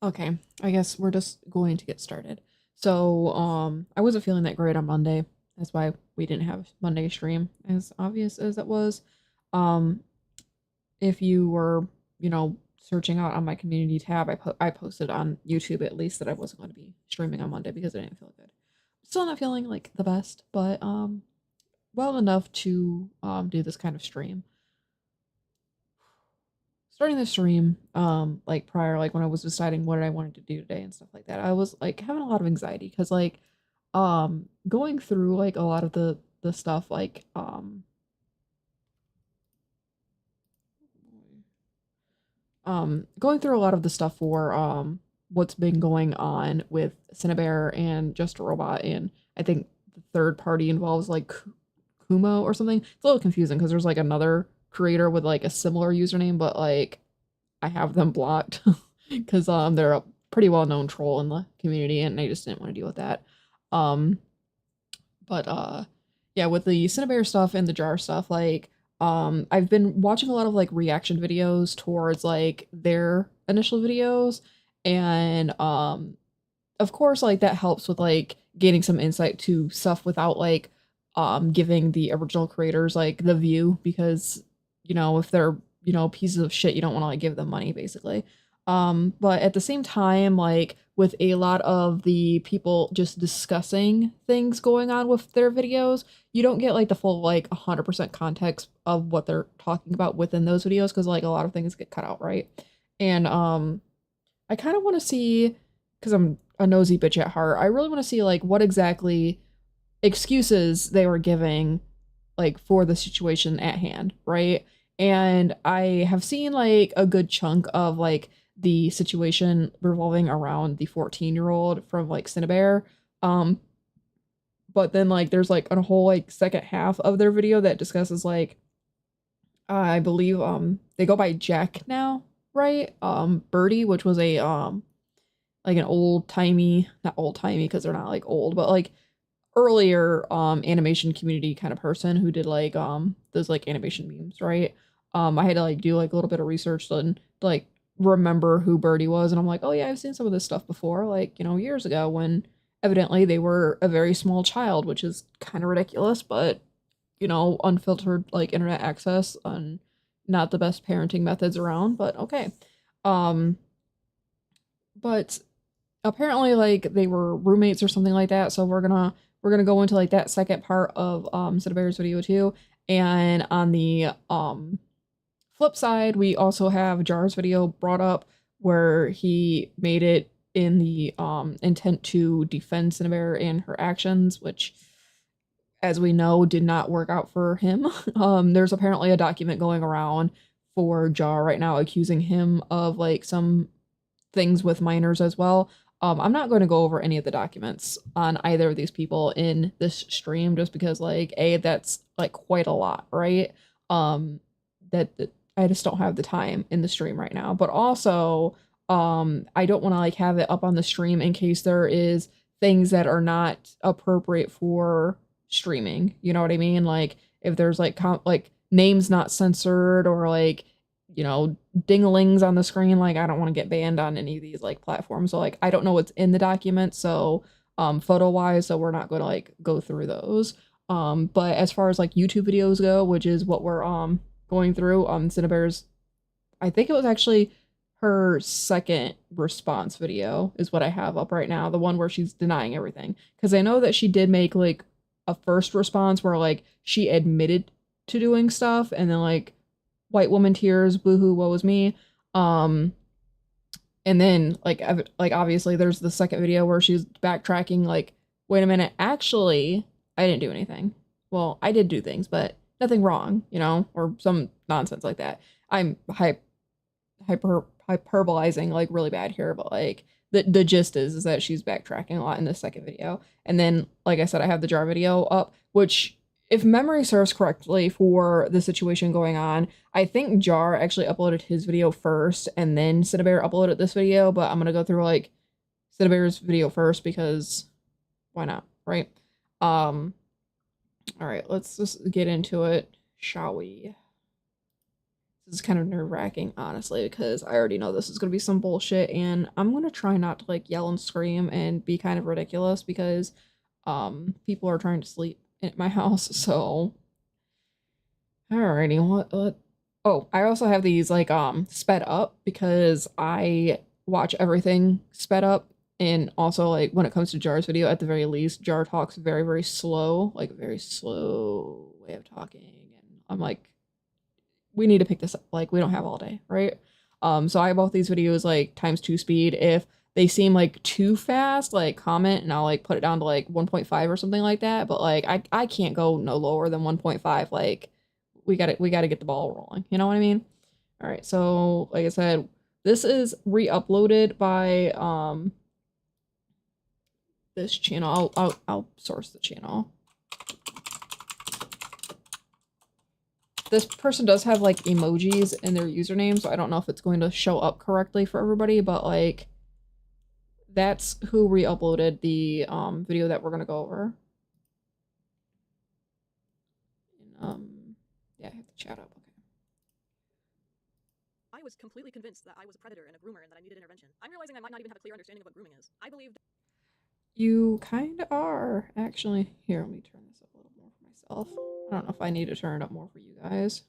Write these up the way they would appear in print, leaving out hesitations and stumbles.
Okay, I guess we're just going to get started. So, I wasn't feeling that great on Monday. That's why we didn't have Monday stream, as obvious as it was. Um, if you were, searching out on my community tab, I posted on YouTube at least that I wasn't going to be streaming on Monday because I didn't feel good. Still not feeling like the best, but well enough to do this kind of stream. Starting the stream, like prior, like when I was deciding what I wanted to do today and stuff like that, I was like having a lot of anxiety because going through like a lot of the stuff going through a lot of the stuff for what's been going on with Cinnabear and Just a Robot, and I think the third party involves like Kumo or something. It's a little confusing because there's like another creator with like a similar username, but like I have them blocked because they're a pretty well known troll in the community, and I just didn't want to deal with that. Um, but yeah, with the Cinnabear stuff and the jar stuff, like I've been watching a lot of like reaction videos towards like their initial videos, and of course like that helps with like gaining some insight to stuff without like giving the original creators like the view, because if they're pieces of shit, you don't want to like give them money basically. But at the same time, like with a lot of the people just discussing things going on with their videos, you don't get like the full like 100% context of what they're talking about within those videos, because like a lot of things get cut out, right? And I kind of want to see, because I'm a nosy bitch at heart, I really want to see like what exactly excuses they were giving like for the situation at hand, right? And I have seen like a good chunk of like the situation revolving around the 14-year-old from like Cinnabear. Um, but then like there's like a whole like second half of their video that discusses like I believe they go by Jack now, right? Birdie, which was a like an old timey, not old timey because they're not like old, but like earlier animation community kind of person who did like those like animation memes, right? I had to like do like a little bit of research and like remember who Birdie was, and I'm like, oh yeah, I've seen some of this stuff before, like years ago when evidently they were a very small child, which is kind of ridiculous, but unfiltered like internet access and not the best parenting methods around, but okay. Um, but apparently like they were roommates or something like that, so we're gonna go into like that second part of SynniBear's video too. And on the flip side, we also have Jar's video brought up where he made it in the intent to defend SynniBear and her actions, which as we know did not work out for him. There's apparently a document going around for Jar right now accusing him of like some things with minors as well. I'm not going to go over any of the documents on either of these people in this stream just because like that's like quite a lot, right? That I just don't have the time in the stream right now. But also I don't want to like have it up on the stream in case there is things that are not appropriate for streaming. You know what I mean? Like if there's like like names not censored or like dinglings on the screen, like I don't want to get banned on any of these like platforms. So like I don't know what's in the document, so photo wise, so we're not going to like go through those. But as far as like YouTube videos go, which is what we're going through, SynniBear's, I think it was actually her second response video is what I have up right now, the one where she's denying everything, because I know that she did make like a first response where like she admitted to doing stuff, and then like white woman tears, boohoo, woe is me. Um, and then like obviously there's the second video where she's backtracking, like, wait a minute, actually, I didn't do anything. Well, I did do things, but nothing wrong, or some nonsense like that. I'm hyperbolizing like really bad here, but like the gist is that she's backtracking a lot in the second video. And then, like I said, I have the jar video up, which, if memory serves correctly for the situation going on, I think Jar actually uploaded his video first and then SynniBear uploaded this video, but I'm gonna go through like SynniBear's video first because why not, right? All right, let's just get into it, shall we? This is kind of nerve-wracking, honestly, because I already know this is gonna be some bullshit, and I'm gonna try not to like yell and scream and be kind of ridiculous because people are trying to sleep at my house, so alrighty, what oh, I also have these like sped up because I watch everything sped up, and also like when it comes to Jar's video, at the very least, Jar talks very, very slow, like very slow way of talking, and I'm like, we need to pick this up, like we don't have all day, right? So I have both these videos like ×2 speed. If they seem like too fast, like comment and I'll like put it down to like 1.5 or something like that, but like I can't go no lower than 1.5. Like we gotta get the ball rolling, you know what I mean? All right, so like I said, this is re-uploaded by this channel. I'll source the channel. This person does have like emojis in their username, so I don't know if it's going to show up correctly for everybody, but like that's who re-uploaded the video that we're gonna go over. And, yeah, I have the chat up. Okay. I was completely convinced that I was a predator and a groomer and that I needed intervention. I'm realizing I might not even have a clear understanding of what grooming is. I believed you kind of are, actually. Here, let me turn this up a little more for myself. I don't know if I need to turn it up more for you guys.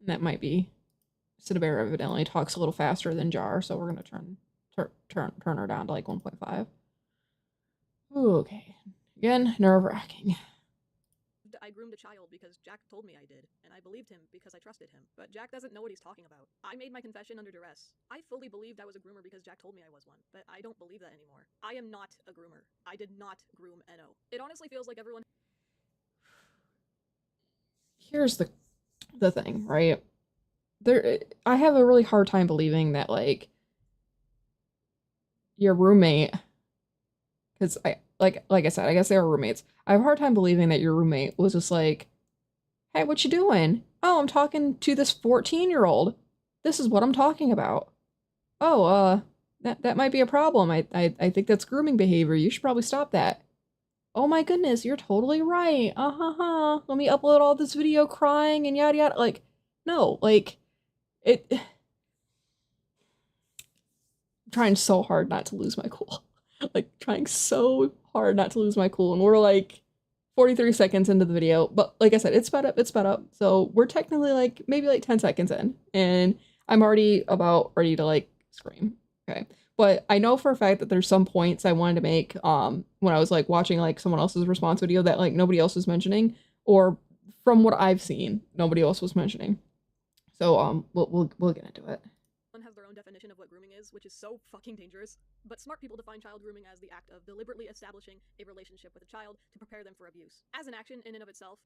And that might be SynniBear evidently talks a little faster than Jar, so we're gonna turn her down to like 1.5. Okay. Again, nerve-wracking. I groomed a child because Jack told me I did, and I believed him because I trusted him. But Jack doesn't know what he's talking about. I made my confession under duress. I fully believed I was a groomer because Jack told me I was one, but I don't believe that anymore. I am not a groomer. I did not groom Enno. It honestly feels like everyone... Here's the thing, right? I have a really hard time believing that like your roommate, because like I said, I guess they were roommates. I have a hard time believing that your roommate was just like, hey, what you doing? Oh, I'm talking to this 14-year-old. This is what I'm talking about. Oh, that might be a problem. I think that's grooming behavior. You should probably stop that. Oh my goodness, you're totally right. Let me upload all this video crying and yada yada. Like, no, like it. I'm trying so hard not to lose my cool. Like trying so hard not to lose my cool, and we're like 43 seconds into the video, but like I said, it's sped up, so we're technically like maybe like 10 seconds in, and I'm already about ready to like scream. Okay, but I know for a fact that there's some points I wanted to make when I was like watching like someone else's response video that like nobody else was mentioning, or from what I've seen nobody else was mentioning, so we'll get into it. Has their own definition of what grooming is, which is so fucking dangerous. But smart people define child grooming as the act of deliberately establishing a relationship with a child to prepare them for abuse. As an action in and of itself.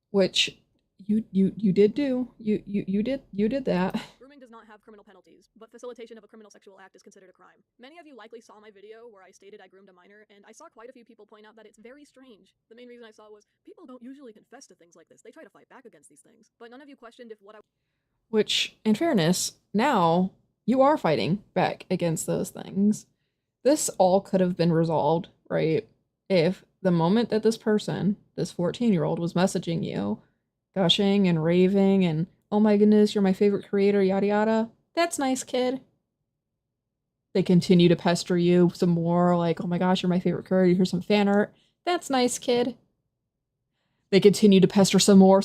Which you did do. You did that. Grooming does not have criminal penalties, but facilitation of a criminal sexual act is considered a crime. Many of you likely saw my video where I stated I groomed a minor, and I saw quite a few people point out that it's very strange. The main reason I saw was, people don't usually confess to things like this. They try to fight back against these things. But none of you questioned if what I... Which, in fairness, now you are fighting back against those things. This all could have been resolved, right? If the moment that this person, this 14-year-old, was messaging you, gushing and raving and, oh my goodness, you're my favorite creator, yada yada, that's nice, kid. They continue to pester you some more, like, oh my gosh, you're my favorite creator, here's some fan art. That's nice, kid. They continue to pester some more,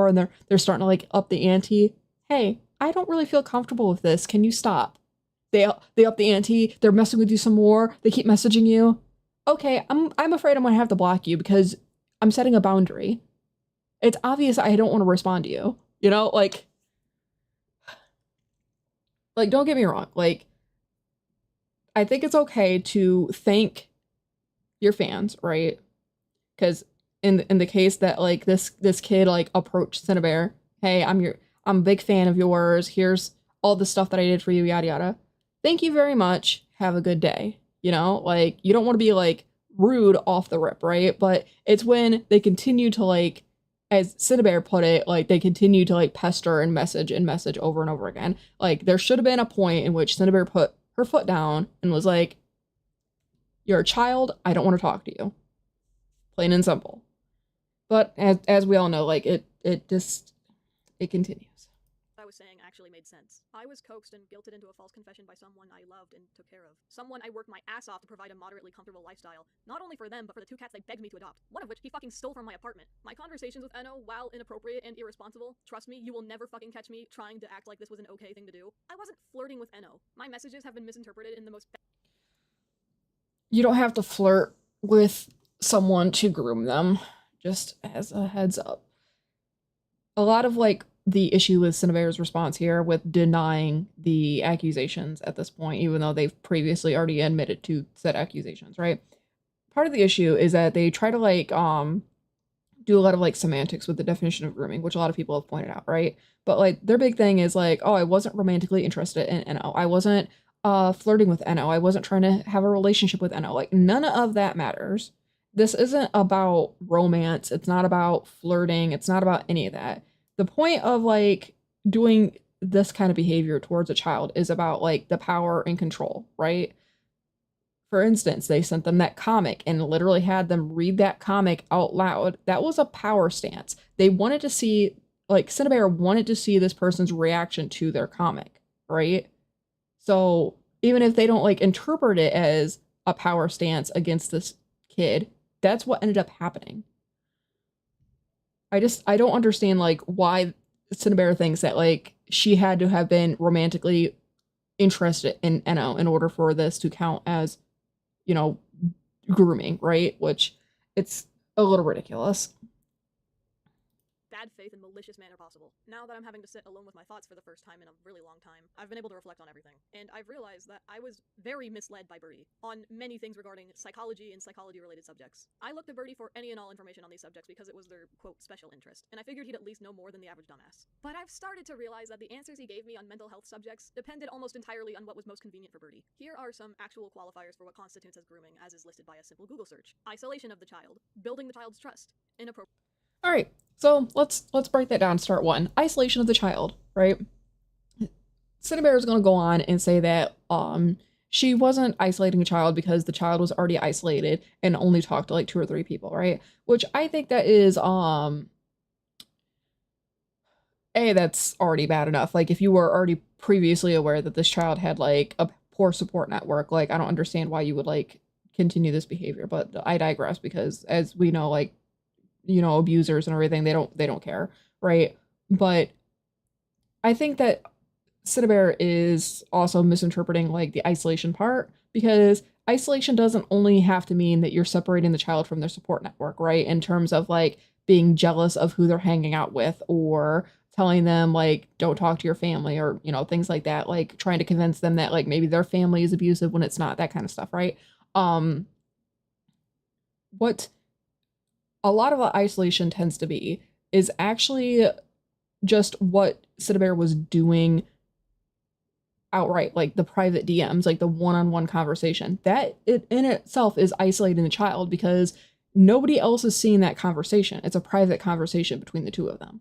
and they're starting to like up the ante. Hey, I don't really feel comfortable with this. Can you stop? They up the ante. They're messing with you some more. They keep messaging you. Okay, I'm afraid I'm gonna have to block you because I'm setting a boundary. It's obvious I don't want to respond to you. You know, like don't get me wrong. Like, I think it's okay to thank your fans, right? Because in the case that like this kid like approached SynniBear, hey, I'm a big fan of yours. Here's all the stuff that I did for you, yada yada. Thank you very much. Have a good day. You know, like you don't want to be like rude off the rip, right? But it's when they continue to like, as SynniBear put it, like they continue to like pester and message over and over again. Like there should have been a point in which SynniBear put her foot down and was like, you're a child. I don't want to talk to you. Plain and simple. But as we all know, like it just it continues. I was saying actually made sense. I was coaxed and guilted into a false confession by someone I loved and took care of. Someone I worked my ass off to provide a moderately comfortable lifestyle, not only for them, but for the 2 cats they begged me to adopt, one of which he fucking stole from my apartment. My conversations with Enno, while inappropriate and irresponsible, trust me, you will never fucking catch me trying to act like this was an okay thing to do. I wasn't flirting with Enno. My messages have been misinterpreted in the most... You don't have to flirt with someone to groom them, just as a heads up. A lot of like the issue with SynniBear's response here with denying the accusations at this point, even though they've previously already admitted to said accusations, right? Part of the issue is that they try to like do a lot of like semantics with the definition of grooming, which a lot of people have pointed out, right? But like their big thing is like, oh, I wasn't romantically interested in Enno. I wasn't flirting with Enno. I wasn't trying to have a relationship with Enno. Like none of that matters. This isn't about romance. It's not about flirting. It's not about any of that. The point of like doing this kind of behavior towards a child is about like the power and control, right? For instance, they sent them that comic and literally had them read that comic out loud. That was a power stance. They wanted to see, like, SynniBear wanted to see this person's reaction to their comic, right? So even if they don't like interpret it as a power stance against this kid, that's what ended up happening. I don't understand like why SynniBear thinks that like she had to have been romantically interested in Enno in order for this to count as, you know, grooming, right? Which it's a little ridiculous. bad faith and malicious manner possible. Now that I'm having to sit alone with my thoughts for the first time in a really long time, I've been able to reflect on everything. And I've realized that I was very misled by Birdie on many things regarding psychology and psychology-related subjects. I looked to Birdie for any and all information on these subjects because it was their, quote, special interest, and I figured he'd at least know more than the average dumbass. But I've started to realize that the answers he gave me on mental health subjects depended almost entirely on what was most convenient for Birdie. Here are some actual qualifiers for what constitutes as grooming, as is listed by a simple Google search. Isolation of the child, building the child's trust, inappropriate. All right, so let's break that down. Start one: isolation of the child. Right? SynniBear is going to go on and say that she wasn't isolating a child because the child was already isolated and only talked to like 2 or 3 people, right? Which I think that is that's already bad enough. Like if you were already previously aware that this child had like a poor support network, like I don't understand why you would like continue this behavior. But I digress, because as we know, like, you know, abusers and everything, they don't care, right? But I think that SynniBear is also misinterpreting like the isolation part, because isolation doesn't only have to mean that you're separating the child from their support network, right? In terms of like being jealous of who they're hanging out with, or telling them like don't talk to your family, or you know, things like that, like trying to convince them that like maybe their family is abusive when it's not, that kind of stuff, right? What a lot of the isolation tends to be is actually just what SynniBear was doing outright, like the private DMs, like the one-on-one conversation. That it in itself is isolating the child, because nobody else is seeing that conversation. It's a private conversation between the 2 of them.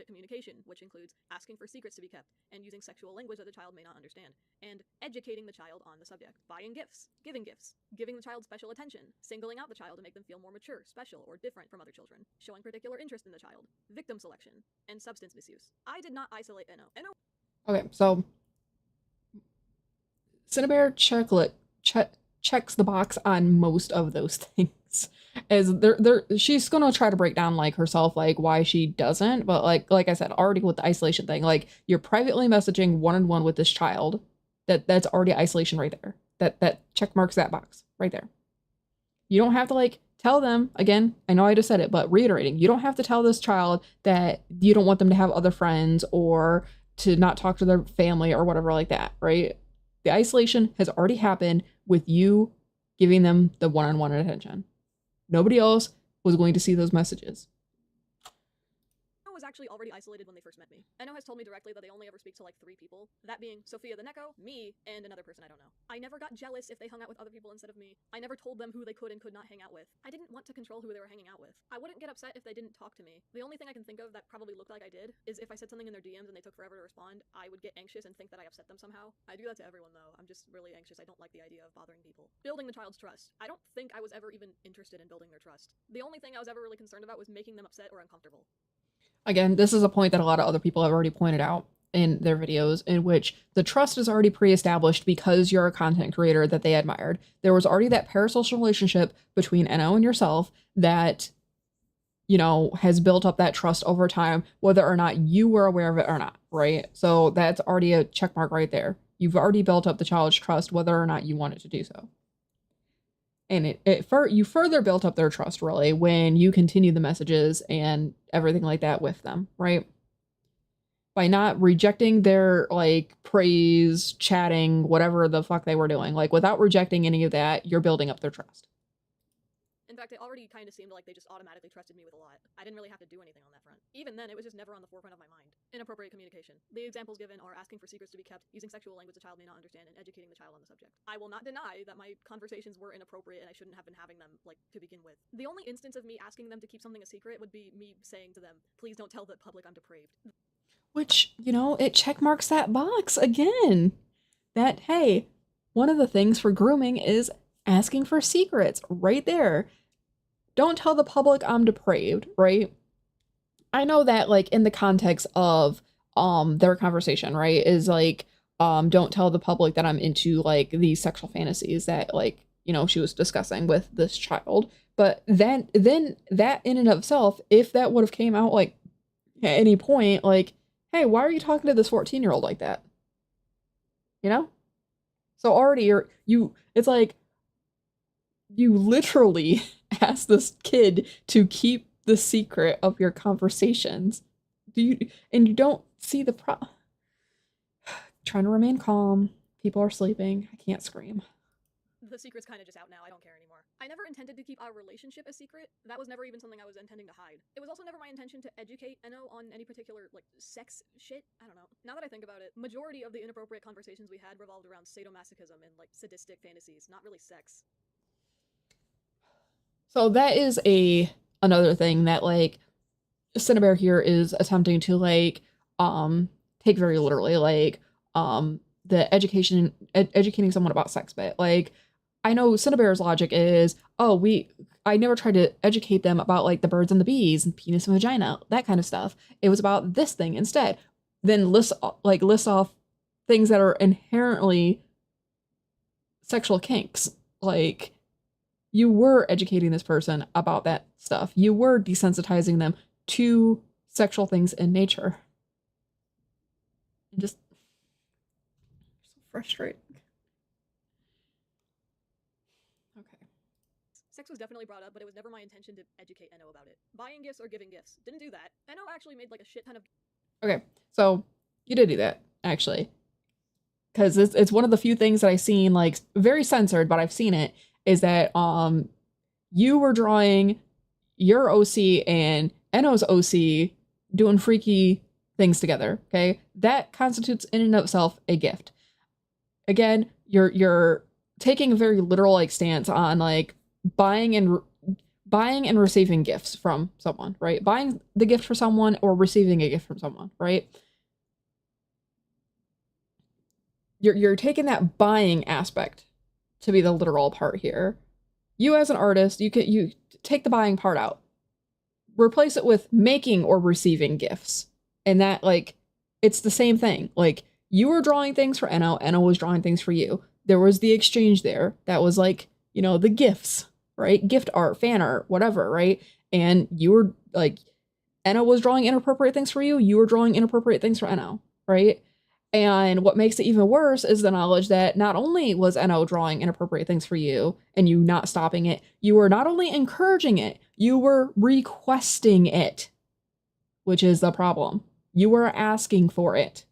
Communication, which includes asking for secrets to be kept and using sexual language that the child may not understand, and educating the child on the subject, buying gifts, giving the child special attention, singling out the child to make them feel more mature, special, or different from other children, showing particular interest in the child, victim selection, and substance misuse. I did not isolate Enno. Okay, so SynniBear checks the box on most of those things. As she's gonna try to break down like herself, like why she doesn't, but like I said already with the isolation thing, like you're privately messaging one-on-one with this child, that's already isolation right there. That check marks that box right there. You don't have to like tell them, again, I know I just said it, but reiterating, you don't have to tell this child that you don't want them to have other friends or to not talk to their family or whatever like that, right? The isolation has already happened with you giving them the one-on-one attention. Nobody else was going to see those messages. Was actually already isolated when they first met me. Eno has told me directly that they only ever speak to like 3 people, that being Sophia the Neko, me, and another person I don't know. I never got jealous if they hung out with other people instead of me. I never told them who they could and could not hang out with. I didn't want to control who they were hanging out with. I wouldn't get upset if they didn't talk to me. The only thing I can think of that probably looked like I did is if I said something in their DMs and they took forever to respond, I would get anxious and think that I upset them somehow. I do that to everyone though. I'm just really anxious. I don't like the idea of bothering people. Building the child's trust. I don't think I was ever even interested in building their trust. The only thing I was ever really concerned about was making them upset or uncomfortable. Again, this is a point that a lot of other people have already pointed out in their videos, in which the trust is already pre-established because you're a content creator that they admired. There was already that parasocial relationship between Eno and yourself that, you know, has built up that trust over time, whether or not you were aware of it or not, right? So that's already a check mark right there. You've already built up the child's trust, whether or not you wanted to do so. And you further built up their trust, really, when you continue the messages and everything like that with them, right? By not rejecting their, like, praise, chatting, whatever the fuck they were doing. Like, without rejecting any of that, you're building up their trust. In fact, it already kind of seemed like they just automatically trusted me with a lot. I didn't really have to do anything on that front. Even then, it was just never on the forefront of my mind. Inappropriate communication. The examples given are asking for secrets to be kept, using sexual language the child may not understand, and educating the child on the subject. I will not deny that my conversations were inappropriate and I shouldn't have been having them, like, to begin with. The only instance of me asking them to keep something a secret would be me saying to them, please don't tell the public I'm depraved. Which, you know, it checkmarks that box again. That, hey, one of the things for grooming is asking for secrets right there. Don't tell the public I'm depraved, right? I know that, like, in the context of their conversation, right, is like, don't tell the public that I'm into, like, these sexual fantasies that, like, you know, she was discussing with this child. But then that in and of itself, if that would have came out, like, at any point, like, hey, why are you talking to this 14-year-old like that? You know? So already it's like, you literally ask this kid to keep the secret of your conversations. And you don't see the trying to remain calm. People are sleeping. I can't scream. The secret's kind of just out now. I don't care anymore. I never intended to keep our relationship a secret. That was never even something I was intending to hide. It was also never my intention to educate Eno on any particular, like, sex shit. I don't know. Now that I think about it, majority of the inappropriate conversations we had revolved around sadomasochism and, like, sadistic fantasies, not really sex. So that is another thing that, like, SynniBear here is attempting to, like, take very literally, like, the educating someone about sex bit. Like, I know SynniBear's logic is, I never tried to educate them about, like, the birds and the bees and penis and vagina, that kind of stuff. It was about this thing instead. Then list off things that are inherently sexual kinks. Like, you were educating this person about that stuff. You were desensitizing them to sexual things in nature. And just so frustrating. Okay. Sex was definitely brought up, but it was never my intention to educate Eno about it. Buying gifts or giving gifts. Didn't do that. Eno actually made, like, a shit ton of... Okay, so you did do that, actually. Because it's one of the few things that I've seen, like, very censored, but I've seen it, is that you were drawing your OC and Eno's OC doing freaky things together, okay? That constitutes in and of itself a gift. Again, you're taking a very literal, like, stance on, like, buying and receiving gifts from someone, right? Buying the gift for someone or receiving a gift from someone, right? You're taking that buying aspect to be the literal part here. You as an artist, you take the buying part out. Replace it with making or receiving gifts. And that, like, it's the same thing. Like, you were drawing things for Eno was drawing things for you. There was the exchange there. That was, like, you know, the gifts, right? Gift art, fan art, whatever, right? And you were, like, Eno was drawing inappropriate things for you. You were drawing inappropriate things for Eno, right? And what makes it even worse is the knowledge that not only was Eno drawing inappropriate things for you and you not stopping it, you were not only encouraging it, you were requesting it, which is the problem. You were asking for it.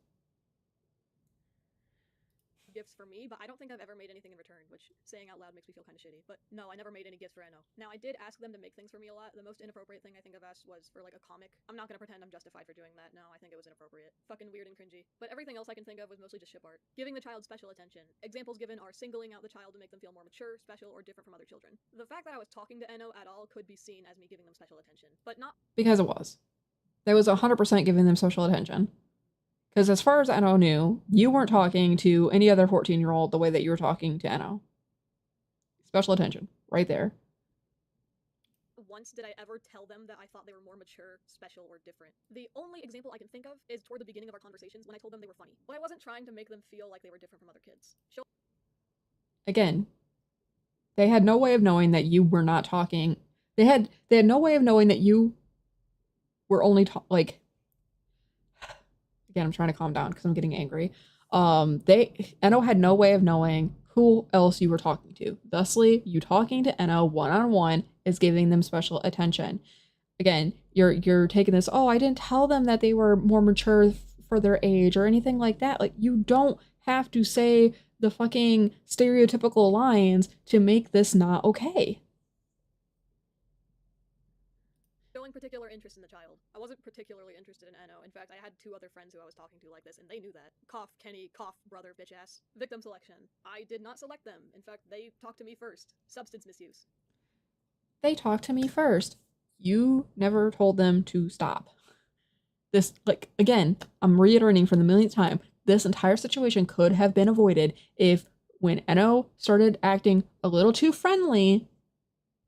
gifts for me, but I don't think I've ever made anything in return, which saying out loud makes me feel kind of shitty. But no, I never made any gifts for Enno. Now, I did ask them to make things for me a lot. The most inappropriate thing I think I've asked was for like a comic. I'm not gonna pretend I'm justified for doing that. No, I think it was inappropriate. Fucking weird and cringy. But everything else I can think of was mostly just ship art. Giving the child special attention. Examples given are singling out the child to make them feel more mature, special, or different from other children. The fact that I was talking to Enno at all could be seen as me giving them special attention, but not Because it was. That was 100% giving them social attention. Because as far as Enno knew, you weren't talking to any other 14-year-old the way that you were talking to Enno. Special attention. Right there. once did I ever tell them that I thought they were more mature, special, or different. The only example I can think of is toward the beginning of our conversations when I told them they were funny. But I wasn't trying to make them feel like they were different from other kids. Again, they had no way of knowing that you were not talking. They had no way of knowing that you were only like. Again, I'm trying to calm down because I'm getting angry. Enno had no way of knowing who else you were talking to. Thusly, you talking to Enno one-on-one is giving them special attention. Again, you're taking this, oh, I didn't tell them that they were more mature for their age or anything like that. Like, you don't have to say the fucking stereotypical lines to make this not okay. Showing particular interest in the child. I wasn't particularly interested in Enno. In fact, I had 2 other friends who I was talking to like this, and they knew that. Cough, Kenny, cough, brother, bitch ass. Victim selection. I did not select them. In fact, they talked to me first. Substance misuse. They talked to me first. You never told them to stop. This, like, again, I'm reiterating for the millionth time, this entire situation could have been avoided if, when Enno started acting a little too friendly,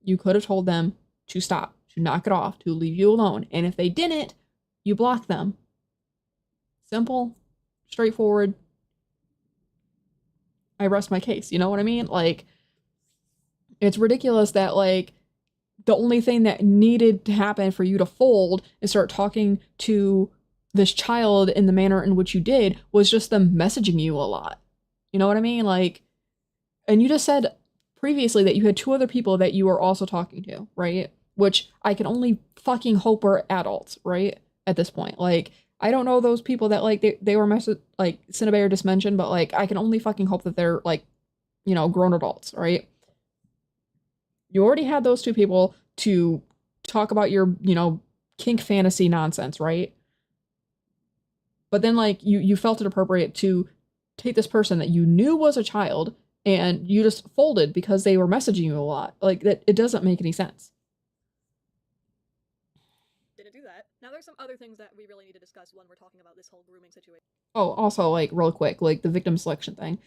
you could have told them to stop, to knock it off, to leave you alone. And if they didn't, you block them. Simple, straightforward. I rest my case. You know what I mean? Like, it's ridiculous that, like, the only thing that needed to happen for you to fold and start talking to this child in the manner in which you did was just them messaging you a lot. You know what I mean? Like, and you just said previously that you had 2 other people that you were also talking to, right? Which I can only fucking hope are adults, right? At this point. Like, I don't know those people that, like, they were like, SynniBear just mentioned, but, like, I can only fucking hope that they're, like, you know, grown adults, right? You already had those 2 people to talk about your, you know, kink fantasy nonsense, right? But then, like, you felt it appropriate to take this person that you knew was a child and you just folded because they were messaging you a lot. Like, that, it doesn't make any sense. Didn't do that. Now there's some other things that we really need to discuss when we're talking about this whole grooming situation. Oh, also, like, real quick, like, the victim selection thing.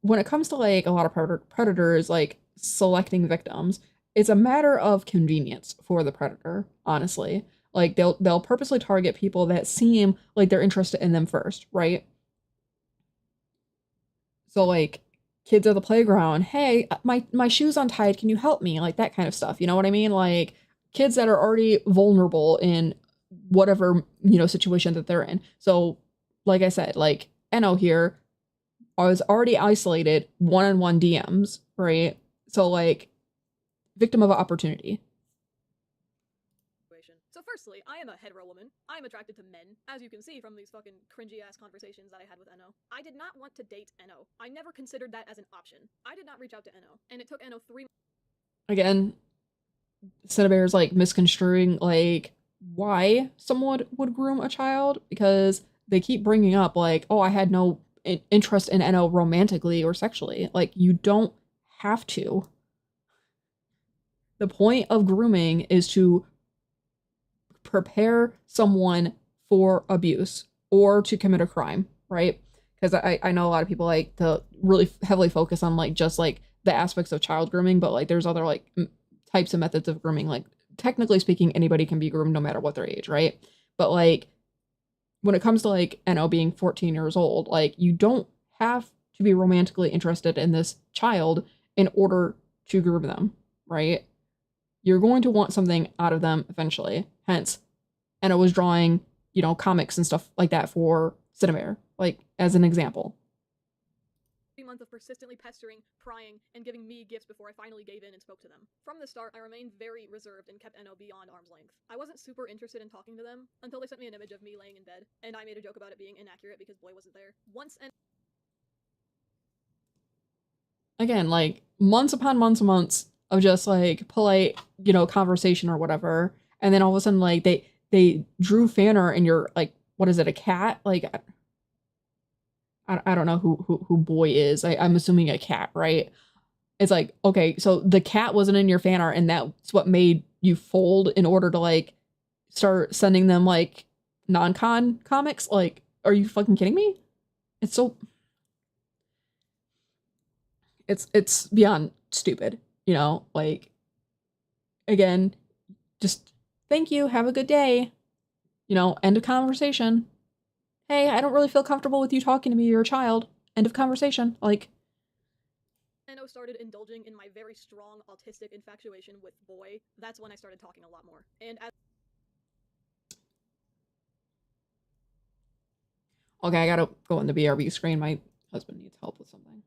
When it comes to, like, a lot of predators, like, selecting victims, it's a matter of convenience for the predator, honestly. Like, they'll purposely target people that seem like they're interested in them first, right? So, like, kids at the playground, hey, my shoe's untied, can you help me? Like, that kind of stuff, you know what I mean? Like, kids that are already vulnerable in whatever, you know, situation that they're in. So, like I said, like, Enno here was already isolated one-on-one DMs, right? So, like, victim of opportunity. So firstly, I am a hetero woman. I am attracted to men, as you can see from these fucking cringy-ass conversations that I had with Enno. I did not want to date Enno. I never considered that as an option. I did not reach out to Enno, and it took Enno 3 Again, SynniBear's, like, misconstruing, like, why someone would groom a child, because they keep bringing up, like, oh, I had no interest in Enno romantically or sexually. Like, you don't have to. The point of grooming is to prepare someone for abuse or to commit a crime, right? Because I know a lot of people like to really heavily focus on, like, just, like, the aspects of child grooming, but, like, there's other, like, types of methods of grooming. Like, technically speaking, anybody can be groomed no matter what their age, right? But, like, when it comes to, like, Enno being 14 years old, like, you don't have to be romantically interested in this child in order to groom them, right? You're going to want something out of them eventually. Hence, Enno was drawing, you know, comics and stuff like that for SynniBear, like, as an example. month of persistently pestering, prying, and giving me gifts before I finally gave in and spoke to them. From the start, I remained very reserved and kept Enno beyond arm's length. I wasn't super interested in talking to them until they sent me an image of me laying in bed, and I made a joke about it being inaccurate because Boy wasn't there. Once again, like months upon months and months of just like polite, conversation or whatever. And then all of a sudden, like they drew Fanner and you're like, what is it, a cat? Like, I don't know who boy is. I'm assuming a cat, right? It's like, okay, so the cat wasn't in your fan art and that's what made you fold in order to like start sending them like non-con comics? Like, are you fucking kidding me? It's so it's beyond stupid, like again, just thank you, have a good day, end of conversation. Hey, I don't really feel comfortable with you talking to me, you're a child. End of conversation. Like, Nano started indulging in my very strong autistic infatuation with boy, that's when I started talking a lot more. And as okay, I gotta go on the BRB screen. My husband needs help with something.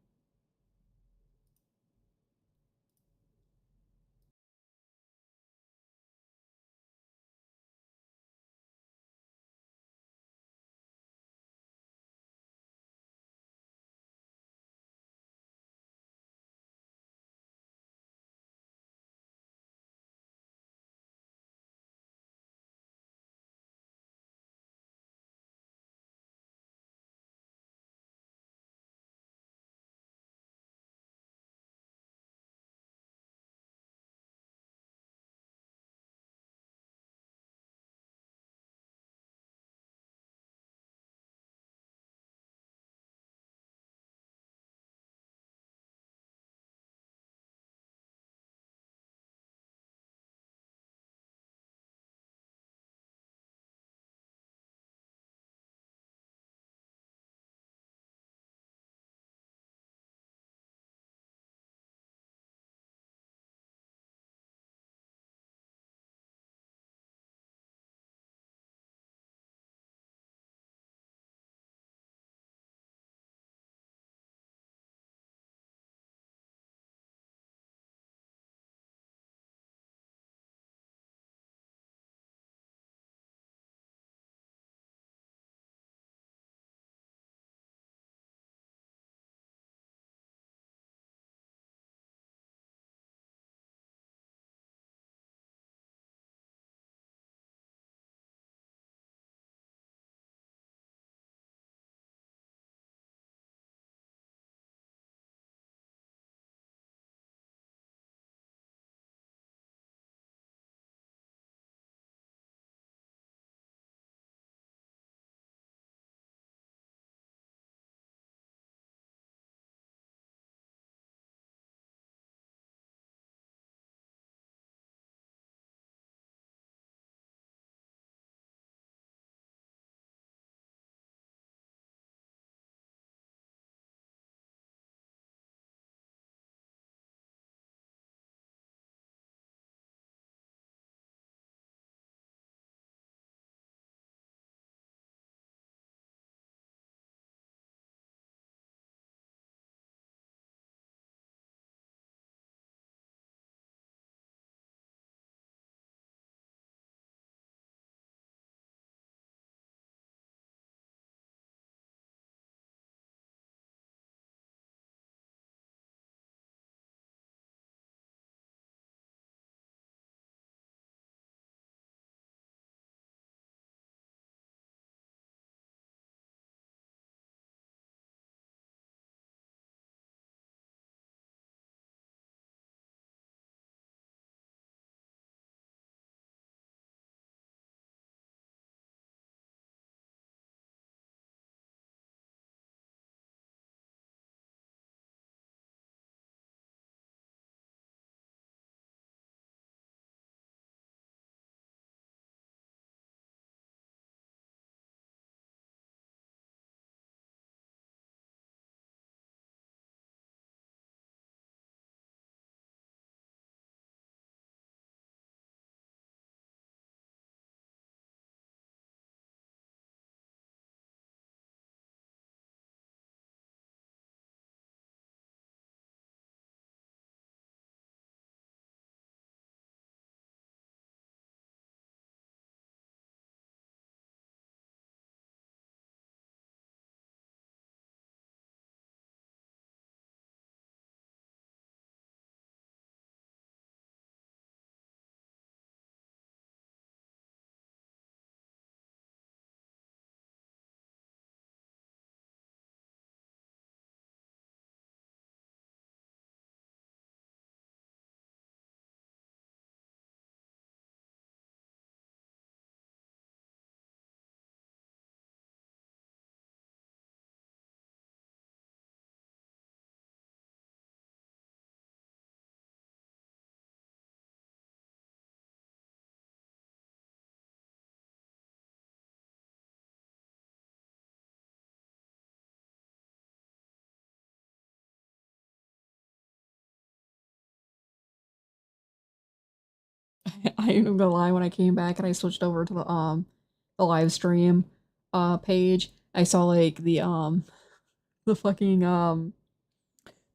I ain't gonna lie, when I came back and I switched over to the live stream page, I saw like the fucking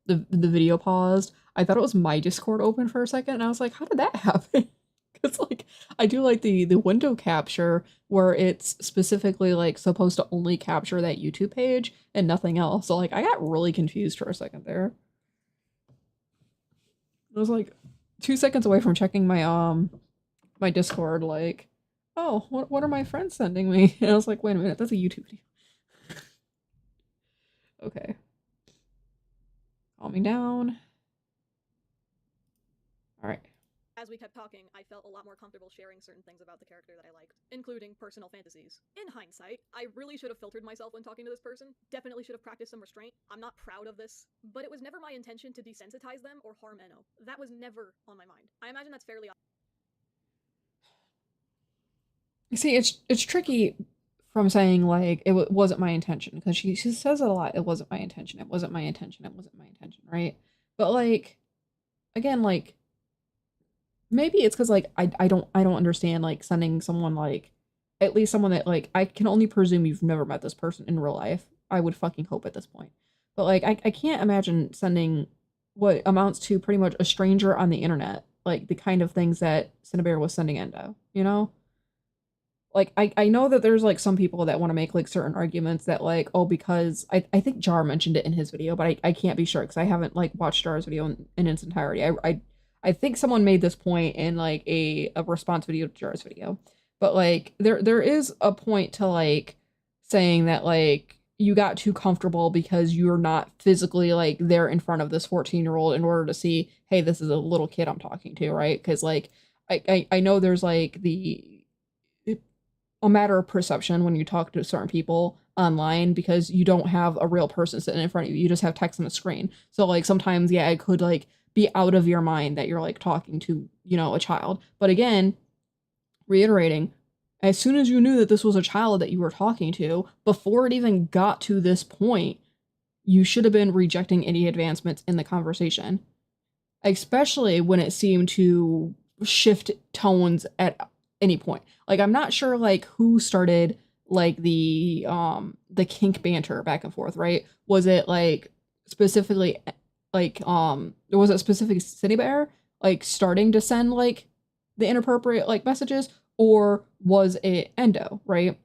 the video paused. I thought it was my Discord open for a second, and I was like, how did that happen? Because like I do like the window capture where it's specifically like supposed to only capture that YouTube page and nothing else. So like I got really confused for a second there. I was like 2 seconds away from checking my Discord, like, oh, what are my friends sending me? And I was like, wait a minute, that's a YouTube video. Okay. Calm me down. Alright. As we kept talking, I felt a lot more comfortable sharing certain things about the character that I liked, including personal fantasies. In hindsight, I really should have filtered myself when talking to this person. Definitely should have practiced some restraint. I'm not proud of this, but it was never my intention to desensitize them or harm Enno. That was never on my mind. I imagine that's fairly You see, it's tricky from saying like it wasn't my intention, because she says it a lot. It wasn't my intention. It wasn't my intention. It wasn't my intention, right? But like again, like maybe it's because like I don't understand like sending someone like, at least someone that like I can only presume you've never met this person in real life. I would fucking hope at this point. But like I can't imagine sending what amounts to pretty much a stranger on the internet, like the kind of things that SynniBear was sending Endo, you know? Like I know that there's like some people that want to make like certain arguments that like, oh, because I think Jar mentioned it in his video, but I can't be sure because I haven't like watched Jar's video in its entirety. I think someone made this point in like a response video to Jar's video. But like there is a point to like saying that like you got too comfortable because you're not physically like there in front of this 14-year-old in order to see, hey, this is a little kid I'm talking to, right? Because like I know there's like a matter of perception when you talk to certain people online, because you don't have a real person sitting in front of you. You just have text on the screen. So like sometimes, yeah, it could like be out of your mind that you're like talking to, you know, a child. But again, reiterating, as soon as you knew that this was a child that you were talking to, before it even got to this point, you should have been rejecting any advancements in the conversation, especially when it seemed to shift tones at any point. Like I'm not sure like who started like the kink banter back and forth, right? Was it like specifically like was it specific SynniBear like starting to send like the inappropriate like messages, or was it Endo, right?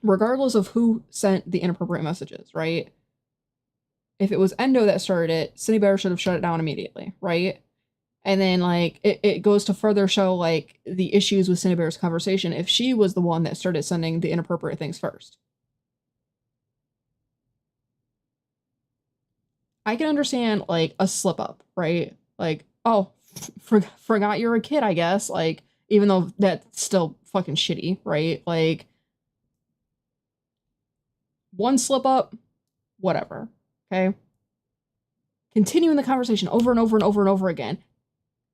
Regardless of who sent the inappropriate messages, right? If it was Endo that started it, SynniBear should have shut it down immediately, right? And then like it goes to further show like the issues with SynniBear's conversation if she was the one that started sending the inappropriate things first. I can understand like a slip up, right? Like, oh, forgot you're a kid, I guess. Like, even though that's still fucking shitty, right? Like, one slip up, whatever. Okay. Continuing the conversation over and over and over and over again.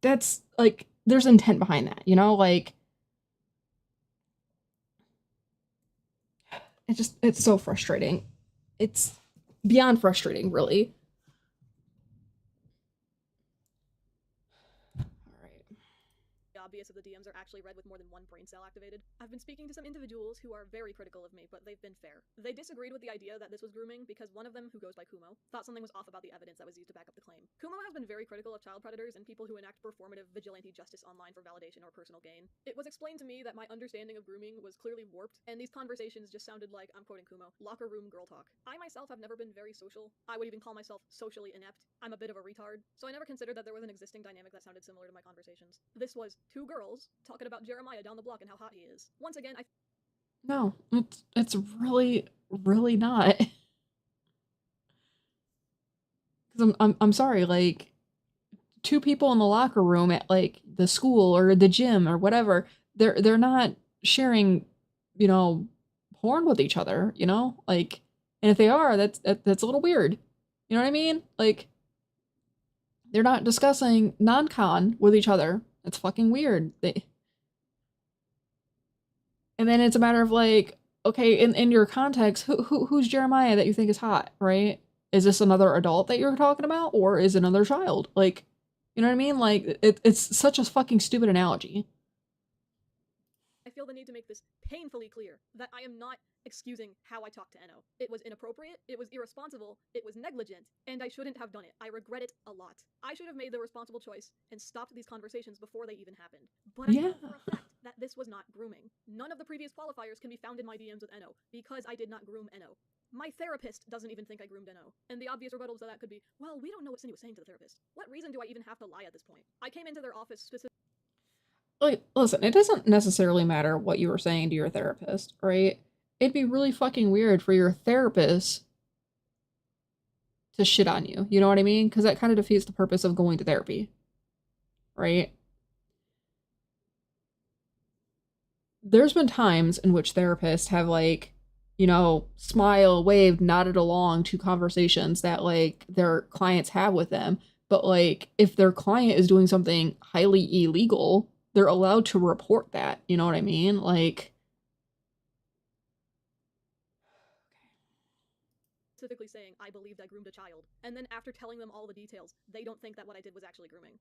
That's like, there's intent behind that, you know? Like, it's so frustrating. It's beyond frustrating, really. obvious if the DMs are actually read with more than one brain cell activated. I've been speaking to some individuals who are very critical of me, but they've been fair. They disagreed with the idea that this was grooming because one of them, who goes by Kumo, thought something was off about the evidence that was used to back up the claim. Kumo has been very critical of child predators and people who enact performative vigilante justice online for validation or personal gain. It was explained to me that my understanding of grooming was clearly warped, and these conversations just sounded like, I'm quoting Kumo, locker room girl talk. I myself have never been very social. I would even call myself socially inept. I'm a bit of a retard, so I never considered that there was an existing dynamic that sounded similar to my conversations. This was two girls talking about Jeremiah down the block and how hot he is. Once again, No, it's really not. Because I'm sorry, like two people in the locker room at like the school or the gym or whatever, they're not sharing, you know, porn with each other, you know? Like, and if they are, that's a little weird. You know what I mean? Like, they're not discussing non-con with each other. That's fucking weird. And then it's a matter of like, okay, in your context, who's Jeremiah that you think is hot, right? Is this another adult that you're talking about, or is it another child? Like, You know what I mean? Like, it's such a fucking stupid analogy. I feel the need to make this painfully clear that I am not excusing how I talked to Enno. It was inappropriate, it was irresponsible, it was negligent, and I shouldn't have done it. I regret it a lot. I should have made the responsible choice and stopped these conversations before they even happened. But I Yeah. know for a fact that this was not grooming. None of the previous qualifiers can be found in my DMs with Enno because I did not groom Enno. My therapist doesn't even think I groomed Enno. And the obvious rebuttals to that could be, well, we don't know what Cindy was saying to the therapist. What reason do I even have to lie at this point? I came into their office specifically. Like, listen, it doesn't necessarily matter what you were saying to your therapist, right? It'd be really fucking weird for your therapist to shit on you. You know what I mean? Because that kind of defeats the purpose of going to therapy, right? There's been times in which therapists have, like, you know, smile, waved, nodded along to conversations that, like, their clients have with them. But, like, if their client is doing something highly illegal, they're allowed to report that. You know what I mean? Like, Specifically saying I believed I groomed a child, and then after telling them all the details, they don't think that what I did was actually grooming.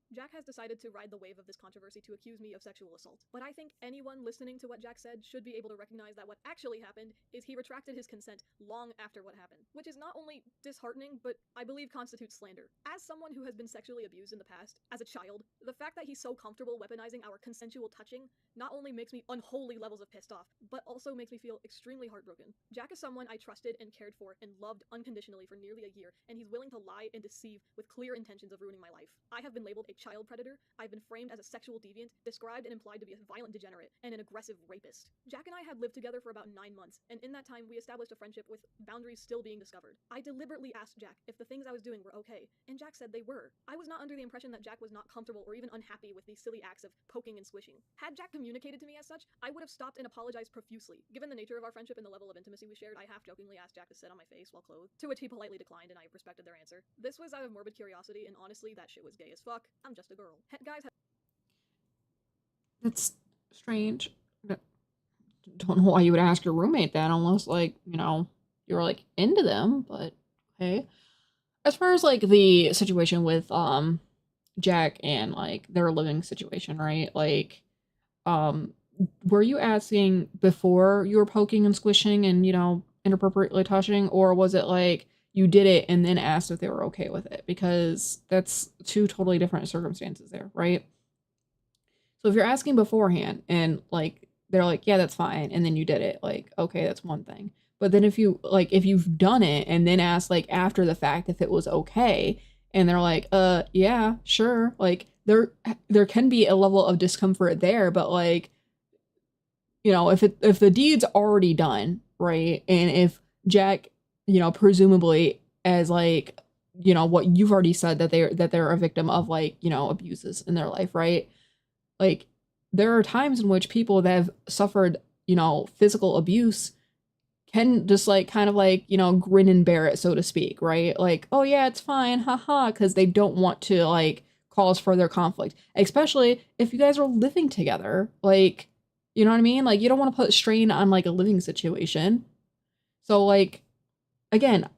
Jack has decided to ride the wave of this controversy to accuse me of sexual assault. But I think anyone listening to what Jack said should be able to recognize that what actually happened is he retracted his consent long after what happened, which is not only disheartening, but I believe constitutes slander. As someone who has been sexually abused in the past, as a child, the fact that he's so comfortable weaponizing our consensual touching not only makes me unholy levels of pissed off, but also makes me feel extremely heartbroken. Jack is someone I trusted and cared for and loved unconditionally for nearly a year, and he's willing to lie and deceive with clear intentions of ruining my life. I have been labeled a child predator, I've been framed as a sexual deviant, described and implied to be a violent degenerate, and an aggressive rapist. Jack and I had lived together for about 9 months, and in that time we established a friendship with boundaries still being discovered. I deliberately asked Jack if the things I was doing were okay, and Jack said they were. I was not under the impression that Jack was not comfortable or even unhappy with these silly acts of poking and squishing. Had Jack communicated to me as such, I would have stopped and apologized profusely. Given the nature of our friendship and the level of intimacy we shared, I half-jokingly asked Jack to sit on my face while clothed, to which he politely declined and I respected their answer. This was out of morbid curiosity, and honestly, that shit was gay as fuck. I'm just a girl. Guys have that's strange. Don't know why you would ask your roommate that unless, like, you know, you're, like, into them, but okay. As far as, like, the situation with, Jack and, like, their living situation, right? Like, um, were you asking before you were poking and squishing and, you know, inappropriately touching, or was it like you did it and then asked if they were okay with it? Because that's two totally different circumstances there, right? So if you're asking beforehand and, like, they're like, yeah, that's fine, and then you did it, like, okay, that's one thing. But then if you, like, if you've done it and then ask, like, after the fact if it was okay, and they're like, yeah, sure, like, there can be a level of discomfort there, but, like, you know, if the deed's already done, right? And if Jack, you know, presumably as, like, you know, what you've already said that they're a victim of, like, you know, abuses in their life, right? Like, there are times in which people that have suffered, you know, physical abuse can just, like, kind of, like, you know, grin and bear it, so to speak, right? Like, oh yeah, it's fine, haha, because they don't want to, like, cause further conflict, especially if you guys are living together. Like, you know what I mean? Like, you don't want to put strain on, like, a living situation. So, like, again,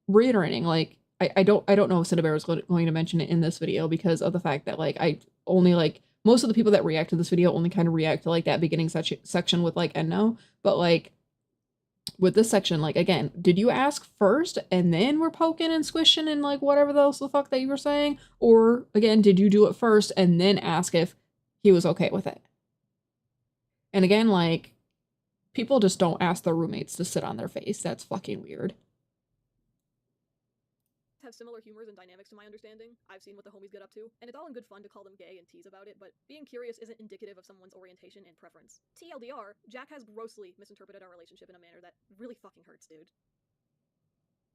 reiterating, like, I don't know if SynniBear is going to mention it in this video because of the fact that, like, I only, like, most of the people that react to this video only kind of react to, like, that beginning section with, like, Enno, but, like, with this section, like, again, did you ask first and then we're poking and squishing and, like, whatever else the fuck that you were saying? Or, again, did you do it first and then ask if he was okay with it? And again, like, people just don't ask their roommates to sit on their face. That's fucking weird. have similar humors and dynamics to my understanding. I've seen what the homies get up to, and it's all in good fun to call them gay and tease about it, but being curious isn't indicative of someone's orientation and preference. TLDR, Jack has grossly misinterpreted our relationship in a manner that really fucking hurts, dude.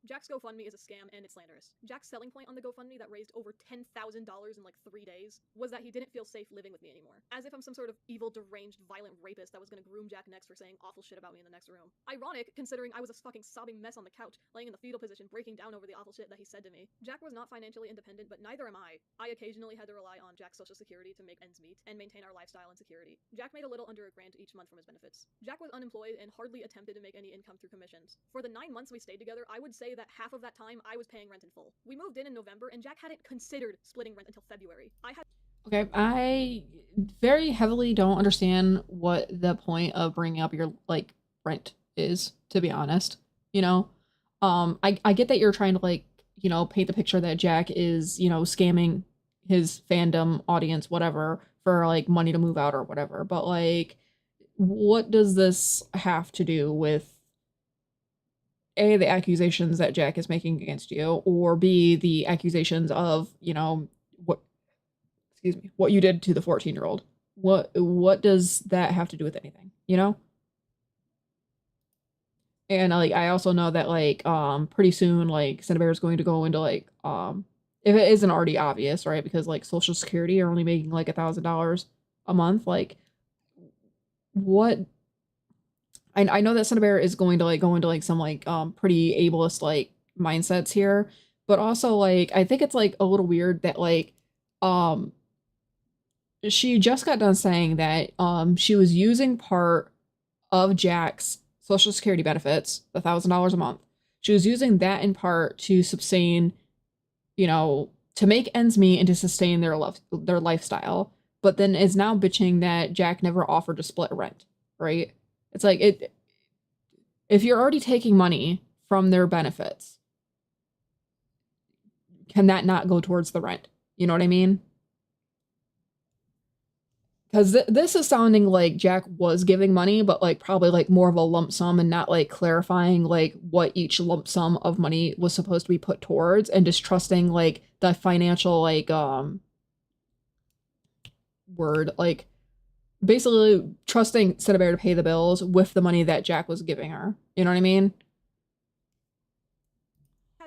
Jack's GoFundMe is a scam and it's slanderous. Jack's selling point on the GoFundMe that raised over $10,000 in like 3 days was that he didn't feel safe living with me anymore. As if I'm some sort of evil, deranged, violent rapist that was gonna groom Jack next for saying awful shit about me in the next room. Ironic, considering I was a fucking sobbing mess on the couch, laying in the fetal position, breaking down over the awful shit that he said to me. Jack was not financially independent, but neither am I. I occasionally had to rely on Jack's social security to make ends meet and maintain our lifestyle and security. Jack made a little under $1,000 each month from his benefits. Jack was unemployed and hardly attempted to make any income through commissions. For the 9 months we stayed together, I would say say that half of that time I was paying rent in full. We moved in November, and Jack hadn't considered splitting rent until February. Okay, I very heavily don't understand what the point of bringing up your like rent is, to be honest. You know, I get that you're trying to like, paint the picture that Jack is, scamming his fandom audience, whatever, for like money to move out or whatever. But like, what does this have to do with A, the accusations that Jack is making against you, or B, the accusations of, what excuse me, what you did to the 14-year-old? What does that have to do with anything, And like I also know that like pretty soon like SynniBear is going to go into like if it isn't already obvious, right? Because like Social Security are only making like $1,000 a month. Like what I know that SynniBear is going to like go into like some like pretty ableist like mindsets here, but also like I think it's like a little weird that like um she just got done saying that she was using part of Jack's Social Security benefits, $1,000 a month. She was using that in part to sustain, to make ends meet and to sustain their lifestyle. But then is now bitching that Jack never offered to split rent, right? It's like if you're already taking money from their benefits, can that not go towards the rent? You know what I mean? Because this is sounding like Jack was giving money, but like probably like more of a lump sum and not like clarifying like what each lump sum of money was supposed to be put towards, and just trusting like the financial like word, like basically trusting SynniBear to pay the bills with the money that Jack was giving her. You know what I mean?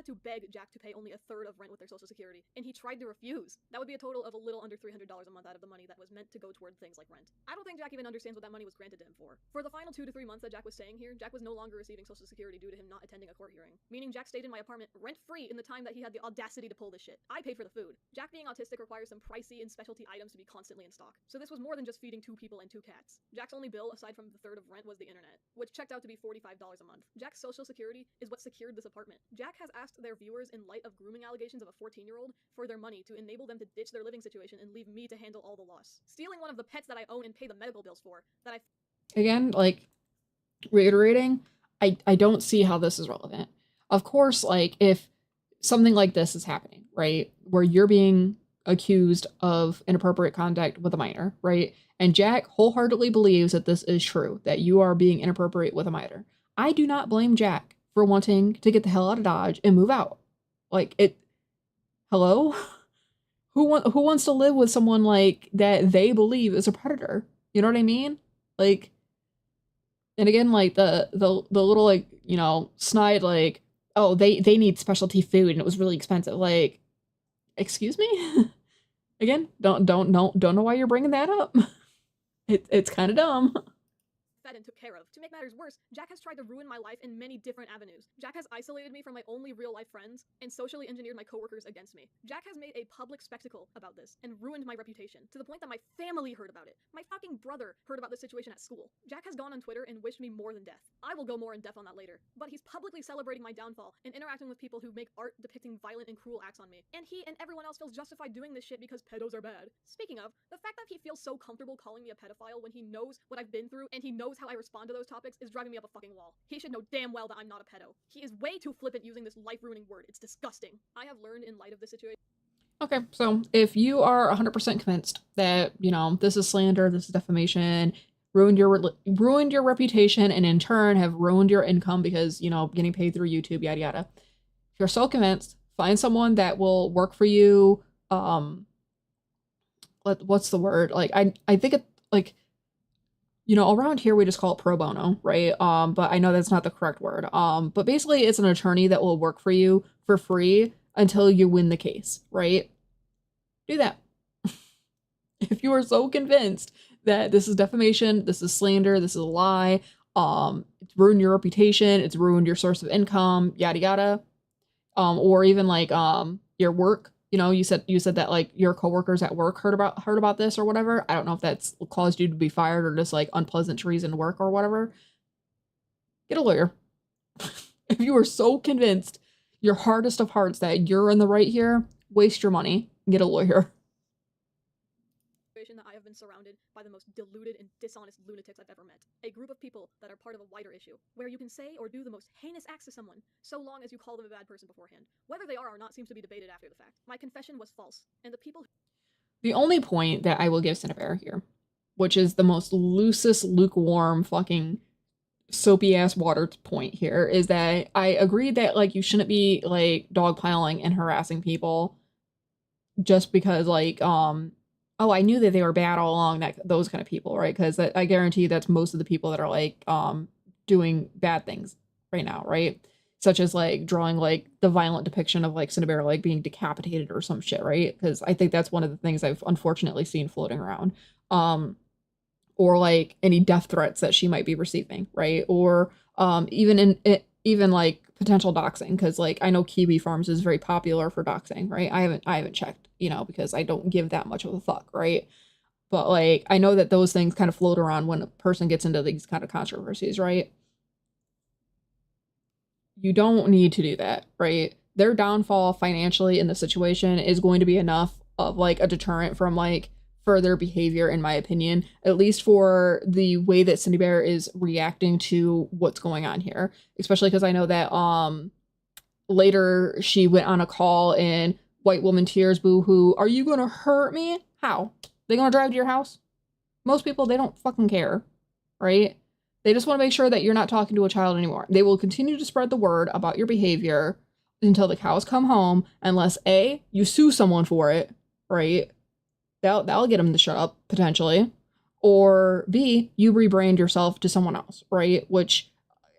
had to beg Jack to pay only a third of rent with their Social Security, and he tried to refuse. That would be a total of a little under $300 a month out of the money that was meant to go toward things like rent. I don't think Jack even understands what that money was granted to him for. For the final 2 to 3 months that Jack was staying here, Jack was no longer receiving Social Security due to him not attending a court hearing, meaning Jack stayed in my apartment rent-free in the time that he had the audacity to pull this shit. I paid for the food. Jack being autistic requires some pricey and specialty items to be constantly in stock, so this was more than just feeding 2 people and 2 cats. Jack's only bill, aside from the third of rent, was the internet, which checked out to be $45 a month. Jack's Social Security is what secured this apartment. Jack has asked their viewers in light of grooming allegations of a 14-year-old for their money to enable them to ditch their living situation and leave me to handle all the loss. Stealing one of the pets that I own and pay the medical bills for, that I... Again, like, reiterating, I don't see how this is relevant. Of course, like, if something like this is happening, right, where you're being accused of inappropriate conduct with a minor, right, and Jack wholeheartedly believes that this is true, that you are being inappropriate with a minor, I do not blame Jack for wanting to get the hell out of Dodge and move out. Like, hello? Who wants to live with someone like that they believe is a predator? You know what I mean? Like, and again, like the little like, snide like, oh, they need specialty food and it was really expensive. Like, excuse me? Again, don't know why you're bringing that up. It's kind of dumb. Fed and took care of. To make matters worse, Jack has tried to ruin my life in many different avenues. Jack has isolated me from my only real-life friends and socially engineered my coworkers against me. Jack has made a public spectacle about this and ruined my reputation, to the point that my family heard about it. My fucking brother heard about this situation at school. Jack has gone on Twitter and wished me more than death. I will go more in depth on that later, but he's publicly celebrating my downfall and interacting with people who make art depicting violent and cruel acts on me. And he and everyone else feels justified doing this shit because pedos are bad. Speaking of, the fact that he feels so comfortable calling me a pedophile when he knows what I've been through and he knows how I respond to those topics is driving me up a fucking wall. He should know damn well that I'm not a pedo. He is way too flippant using this life-ruining word. It's disgusting. I have learned in light of this situation. Okay, so if you are 100% convinced that, this is slander, this is defamation, ruined your reputation, and in turn have ruined your income because, getting paid through YouTube, yada yada. If you're so convinced, find someone that will work for you. What's the word? Like, I think it, like, around here we just call it pro bono, right? But I know that's not the correct word. But basically it's an attorney that will work for you for free until you win the case, right? Do that. If you are so convinced that this is defamation, this is slander, this is a lie, it's ruined your reputation, it's ruined your source of income, yada yada, or even like your work. You said that like your coworkers at work heard about this or whatever. I don't know if that's caused you to be fired or just like unpleasantries in work or whatever. Get a lawyer. If you are so convinced your hardest of hearts that you're in the right here, waste your money, get a lawyer. That I have been surrounded by the most deluded and dishonest lunatics I've ever met. A group of people that are part of a wider issue, where you can say or do the most heinous acts to someone, so long as you call them a bad person beforehand. Whether they are or not seems to be debated after the fact. My confession was false, and the people... The only point that I will give SynniBear here, which is the most loosest, lukewarm, fucking soapy ass water point here, is that I agree that like you shouldn't be like dogpiling and harassing people just because like oh, I knew that they were bad all along, that those kind of people, right? Because I guarantee that's most of the people that are like doing bad things right now, right? Such as like drawing like the violent depiction of like SynniBear like being decapitated or some shit, right? Because I think that's one of the things I've unfortunately seen floating around. Or like any death threats that she might be receiving, right? Or even like potential doxing, because like I know Kiwi Farms is very popular for doxing, right? I haven't checked, you know, because I don't give that much of a fuck, right? But like I know that those things kind of float around when a person gets into these kind of controversies, right? You don't need to do that, right? Their downfall financially in the situation is going to be enough of like a deterrent from like further behavior, in my opinion, at least for the way that SynniBear is reacting to what's going on here. Especially because I know that later she went on a call and white woman tears, boo-hoo, are you gonna hurt me? How? They gonna drive to your house? Most people, they don't fucking care, right? They just want to make sure that you're not talking to a child anymore. They will continue to spread the word about your behavior until the cows come home, unless A, you sue someone for it, right? That'll get them to shut up, potentially. Or B, you rebrand yourself to someone else, right? Which,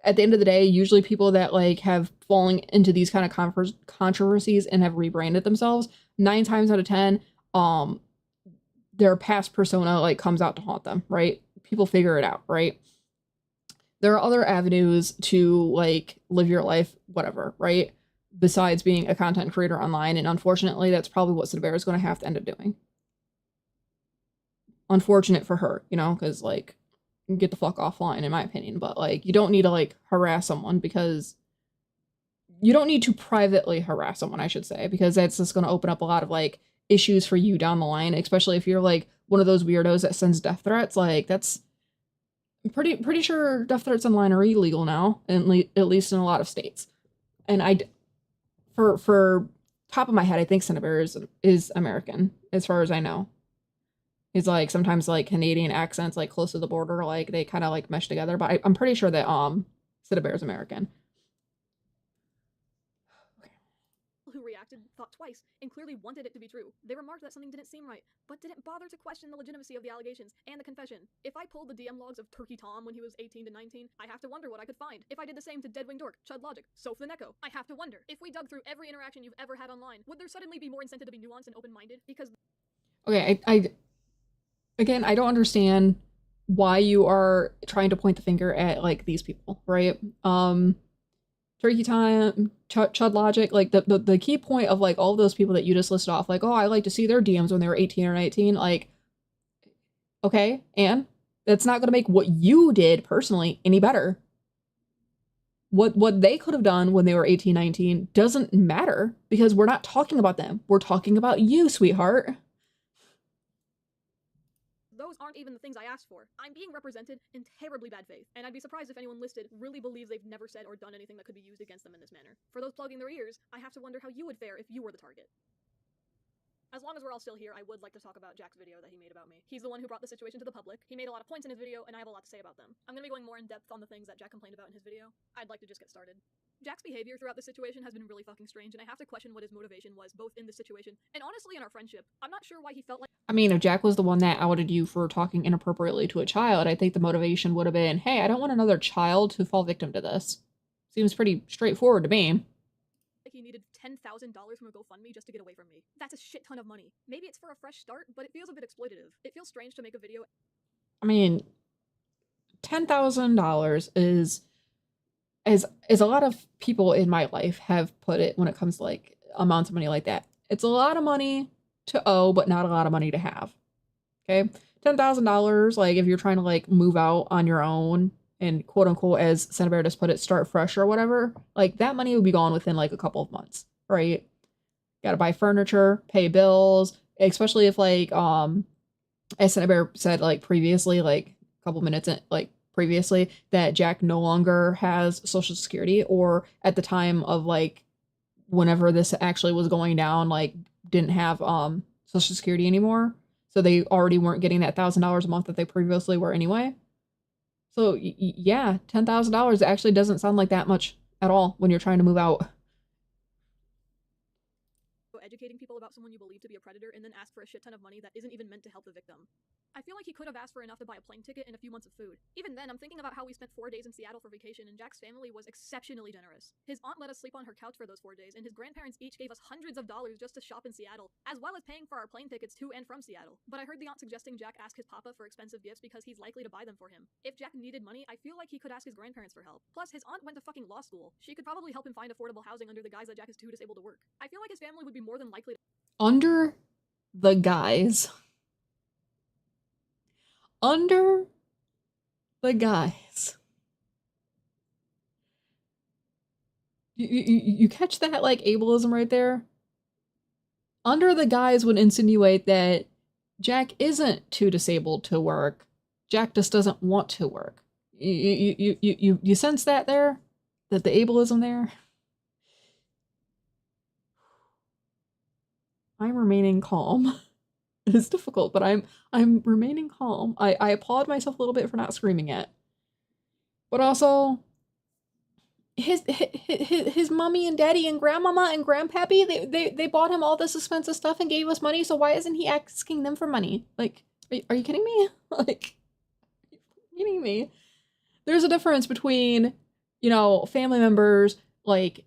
at the end of the day, usually people that, like, have fallen into these kind of controversies and have rebranded themselves, 9 times out of 10, their past persona, like, comes out to haunt them, right? People figure it out, right? There are other avenues to, like, live your life, whatever, right? Besides being a content creator online, and unfortunately, that's probably what SynniBear is going to have to end up doing. Unfortunate for her, you know, because like get the fuck offline, in my opinion. But like you don't need to like harass someone, because you don't need to privately harass someone, I should say, because that's just going to open up a lot of like issues for you down the line, especially if you're like one of those weirdos that sends death threats. Like that's pretty sure death threats online are illegal now, at least in a lot of states. And for top of my head, I think SynniBear is American, as far as I know. It's like sometimes like Canadian accents like close to the border, like they kind of like mesh together. But I'm pretty sure that SynniBear is American. Who reacted thought twice and clearly wanted it to be true. They remarked that something didn't seem right, but didn't bother to question the legitimacy of the allegations and the confession. If I pulled the DM logs of Turkey Tom when he was 18 to 19, I have to wonder what I could find. If I did the same to Deadwing Dork, Chud Logic, Soph the Neko, I have to wonder. If we dug through every interaction you've ever had online, would there suddenly be more incentive to be nuanced and open-minded? Because okay, again, I don't understand why you are trying to point the finger at like these people, right? Turkey Time, Chud Logic, like the key point of like all of those people that you just listed off, like, oh, I like to see their DMs when they were 18 or 19, like, okay, and that's not gonna make what you did personally any better. What they could have done when they were 18, 19 doesn't matter, because we're not talking about them. We're talking about you, sweetheart. those aren't even the things I asked for. I'm being represented in terribly bad faith, and I'd be surprised if anyone listed really believes they've never said or done anything that could be used against them in this manner. For those plugging their ears, I have to wonder how you would fare if you were the target. As long as we're all still here, I would like to talk about Jack's video that he made about me. He's the one who brought the situation to the public. He made a lot of points in his video, and I have a lot to say about them. I'm gonna be going more in depth on the things that Jack complained about in his video. I'd like to just get started. Jack's behavior throughout this situation has been really fucking strange, and I have to question what his motivation was, both in this situation and honestly in our friendship. I'm not sure why he felt like— I mean, if Jack was the one that outed you for talking inappropriately to a child, I think the motivation would have been, hey, I don't want another child to fall victim to this. Seems pretty straightforward to me. he needed $10,000 from a GoFundMe just to get away from me. That's a shit ton of money. Maybe it's for a fresh start, but it feels a bit exploitative. It feels strange to make a video— I mean, $10,000 is a lot of people in my life have put it when it comes to like amounts of money like that. It's a lot of money to owe, but not a lot of money to have. Okay? $10,000, like if you're trying to like move out on your own and quote unquote, as SynniBear just put it, start fresh or whatever, like that money would be gone within like a couple of months, right? Gotta buy furniture, pay bills, especially if like as SynniBear said like previously, like a couple minutes in, like previously, that Jack no longer has Social Security, or at the time of like whenever this actually was going down, like didn't have Social Security anymore. So they already weren't getting that $1,000 a month that they previously were anyway. So yeah, $10,000 actually doesn't sound like that much at all when you're trying to move out. Educating people about someone you believe to be a predator and then ask for a shit ton of money that isn't even meant to help the victim. I feel like he could have asked for enough to buy a plane ticket and a few months of food. Even then, I'm thinking about how we spent 4 days in Seattle for vacation, and Jack's family was exceptionally generous. His aunt let us sleep on her couch for those 4 days, and his grandparents each gave us hundreds of dollars just to shop in Seattle, as well as paying for our plane tickets to and from Seattle. But I heard the aunt suggesting Jack ask his papa for expensive gifts because he's likely to buy them for him. If Jack needed money, I feel like he could ask his grandparents for help. Plus, his aunt went to fucking law school. She could probably help him find affordable housing under the guise that Jack is too disabled to work. I feel like his family would be more than likely to Under the guise. Under the guise. You catch that like ableism right there? Under the guise would insinuate that Jack isn't too disabled to work. Jack just doesn't want to work. You sense that there? That the ableism there? I'm remaining calm. It is difficult, but I'm remaining calm. I applaud myself a little bit for not screaming yet. But also, his mommy and daddy and grandmama and grandpappy, they bought him all this expensive stuff and gave us money, so why isn't he asking them for money? Like, are you kidding me? Like, are you kidding me? There's a difference between, you know, family members, like,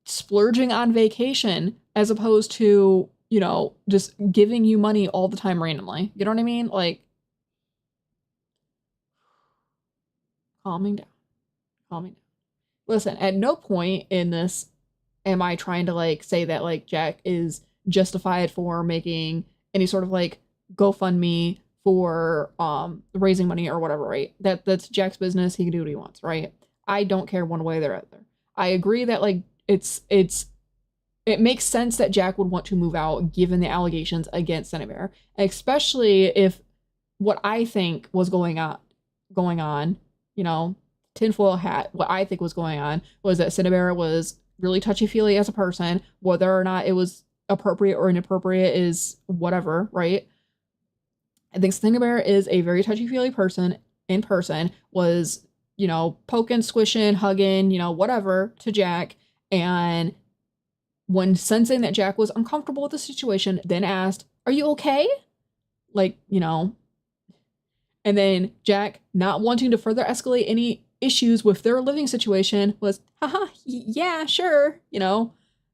splurging on vacation as opposed to, you know, just giving you money all the time randomly. You know what I mean? Like, calming down. Calming down. Listen, at no point in this am I trying to, like, say that, like, Jack is justified for making any sort of, like, GoFundMe for raising money or whatever, right? That's Jack's business. He can do what he wants, right? I don't care one way or the other. I agree that, like, it makes sense that Jack would want to move out given the allegations against SynniBear, especially if what I think was going on, you know, tinfoil hat, what I think was going on was that SynniBear was really touchy-feely as a person. Whether or not it was appropriate or inappropriate is whatever, right? I think SynniBear is a very touchy-feely person in person, was, you know, poking, squishing, hugging, you know, whatever to Jack, and when sensing that Jack was uncomfortable with the situation, then asked, "Are you okay?" Like, you know, and then Jack, not wanting to further escalate any issues with their living situation, was, haha, yeah, sure, you know.